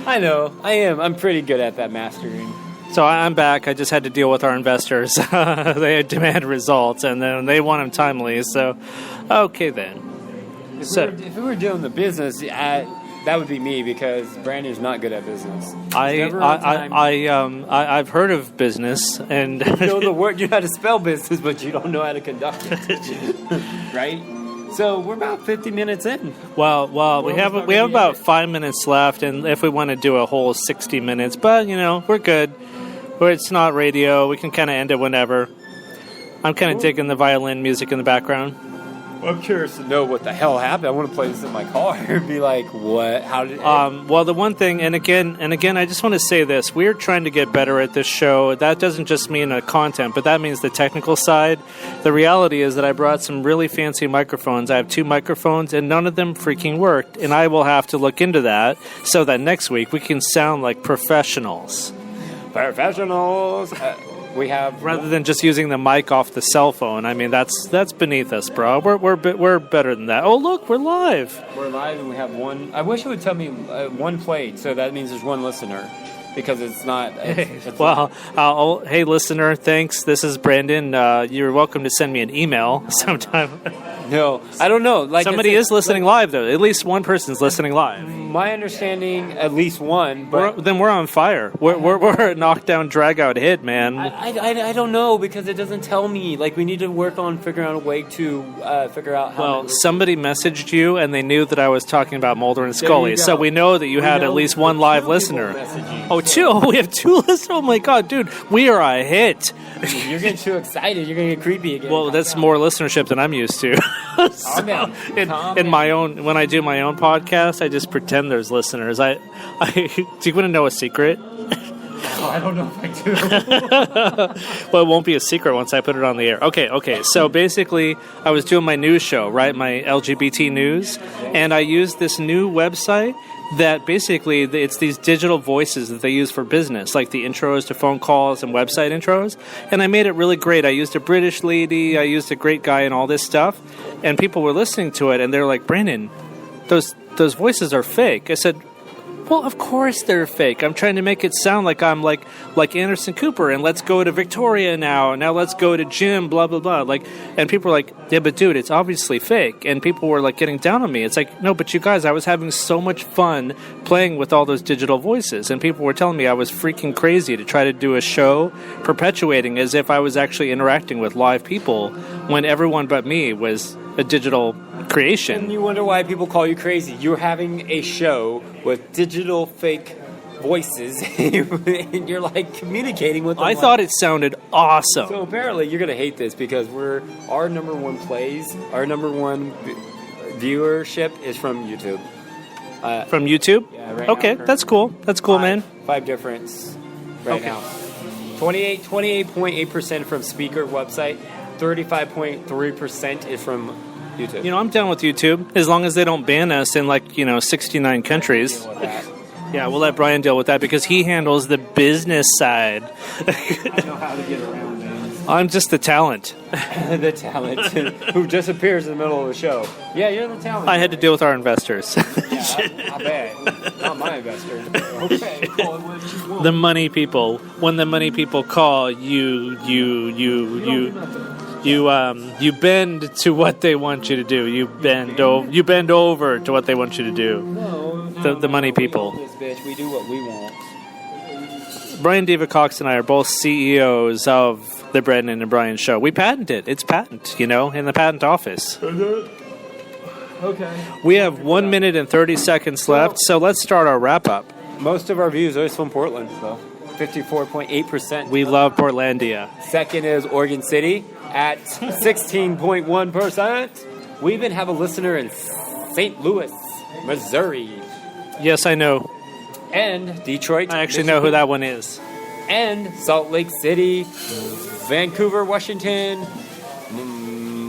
I know. I am. I'm pretty good at that mastering. So I'm back. I just had to deal with our investors. They demand results, and then they want them timely. So, okay then. If we were doing the business, that would be me because Brandon's not good at business. I've heard of business, and you know the word. You know how to spell business, but you don't know how to conduct it, right? So we're about 50 minutes in. Well, we have about 5 minutes left, and if we want to do a whole 60 minutes, but we're good. It's not radio. We can kind of end it whenever. I'm kind of digging the violin music in the background. Well, I'm curious to know what the hell happened. I want to play this in my car and be like, what? How did it well, the one thing, and again, I just want to say this. We're trying to get better at this show. That doesn't just mean the content, but that means the technical side. The reality is that I brought some really fancy microphones. I have 2 microphones, and none of them freaking worked, and I will have to look into that so that next week we can sound like professionals. We have rather than just using the mic off the cell phone. I mean, that's beneath us, bro. We're better than that. Oh, look, we're live. We're live, and we have one. I wish it would tell me one played, so that means there's one listener, because it's not. Hey, listener, thanks. This is Brandon. You're welcome to send me an email sometime. No, I don't know. Like somebody is listening live, though. At least one person's listening live. My understanding, at least one. But then we're on fire. We're a knockdown, drag out hit, man. I don't know because it doesn't tell me. Like we need to work on figuring out a way to figure out how. Well, somebody messaged you and they knew that I was talking about Mulder and Scully, so we know that you had at least one live listener. Oh, 2! Oh, we have 2 listeners. Oh my God, dude, we are a hit. You're getting too excited. You're gonna get creepy again. Well, that's more listenership than I'm used to. In my own, when I do my own podcast, I just pretend there's listeners. Do you want to know a secret? Oh, I don't know if I do. Well, it won't be a secret once I put it on the air. Okay. So basically, I was doing my news show, right? My LGBT news, and I used this new website that basically it's these digital voices that they use for business, like the intros to phone calls and website intros. And I made it really great. I used a British lady, I used a great guy, and all this stuff. And people were listening to it, and they're like, Brandon, those voices are fake. I said, well, of course they're fake. I'm trying to make it sound like I'm like Anderson Cooper, and let's go to Victoria now. Now let's go to Jim, blah, blah, blah. And people were like, yeah, but dude, it's obviously fake. And people were like getting down on me. It's like, no, but you guys, I was having so much fun playing with all those digital voices. And people were telling me I was freaking crazy to try to do a show perpetuating as if I was actually interacting with live people when everyone but me was a digital creation. And you wonder why people call you crazy. You're having a show with digital fake voices, and you're like communicating with them. I thought it sounded awesome. So apparently you're going to hate this because our number one viewership is from YouTube. From YouTube? Yeah, right okay, now. That's cool. That's cool, man. 5 difference right now. 28.8% from Speaker website. 35.3% is from YouTube. I'm down with YouTube as long as they don't ban us in 69 countries. Yeah, we'll let Brian deal with that because he handles the business side. I know how to get around things. I'm just the talent. The talent who just appears in the middle of the show. Yeah, you're the talent. I had to deal with our investors. I bet. Not my investors. Okay. The money people. When the money people call, you bend to what they want you to do. You bend over to what they want you to do. No, the money people. We do what we want. Brian Diva Cox and I are both CEOs of the Brandon and Brian Show. We patented it. It's patent, in the patent office. Okay. We have 1 minute and 30 seconds left, so let's start our wrap up. Most of our views are from Portland, though. 54.8%. We love Portlandia. Second is Oregon City at 16.1%. We even have a listener in St. Louis, Missouri. Yes, I know. And Detroit. I actually know who that one is. And Salt Lake City, Vancouver, Washington,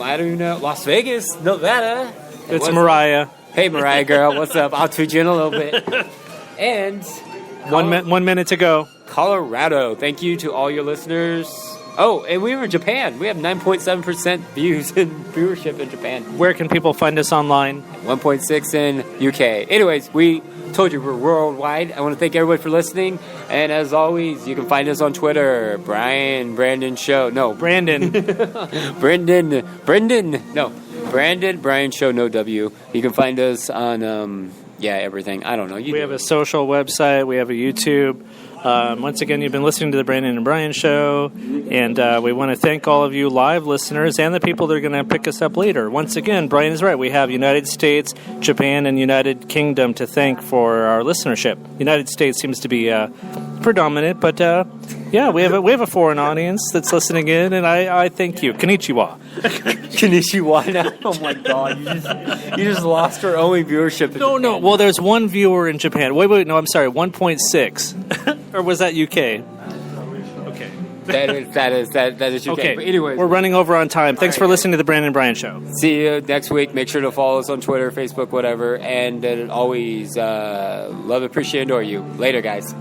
I don't know, Las Vegas, Nevada. It's Mariah. Hey, Mariah girl, what's up? I'll tweet you in a little bit. And 1 minute to go. Colorado. Thank you to all your listeners. Oh, and we were in Japan. We have 9.7% viewership in Japan. Where can people find us online? 1.6 in UK. Anyways, we told you we're worldwide. I want to thank everybody for listening. And as always, you can find us on Twitter. Brandon Show. No. Brandon. Brandon Brian Show, no W. You can find us on, everything. I don't know. We have a social website. We have a YouTube. Once again, you've been listening to the Brandon and Brian Show, and we want to thank all of you live listeners and the people that are going to pick us up later. Once again, Brian is right. We have United States, Japan, and United Kingdom to thank for our listenership. United States seems to be predominant, but we have a foreign audience that's listening in, and I thank you. Konnichiwa. Konnichiwa now. Oh my God, you just lost our only viewership. No. Well, there's one viewer in Japan. Wait. No, I'm sorry. 1.6. Or was that UK? Okay. That is UK. Okay. But anyways, we're running over on time. Thanks for listening to the Brandon and Brian Show. See you next week. Make sure to follow us on Twitter, Facebook, whatever. And always love, appreciate, adore you. Later, guys.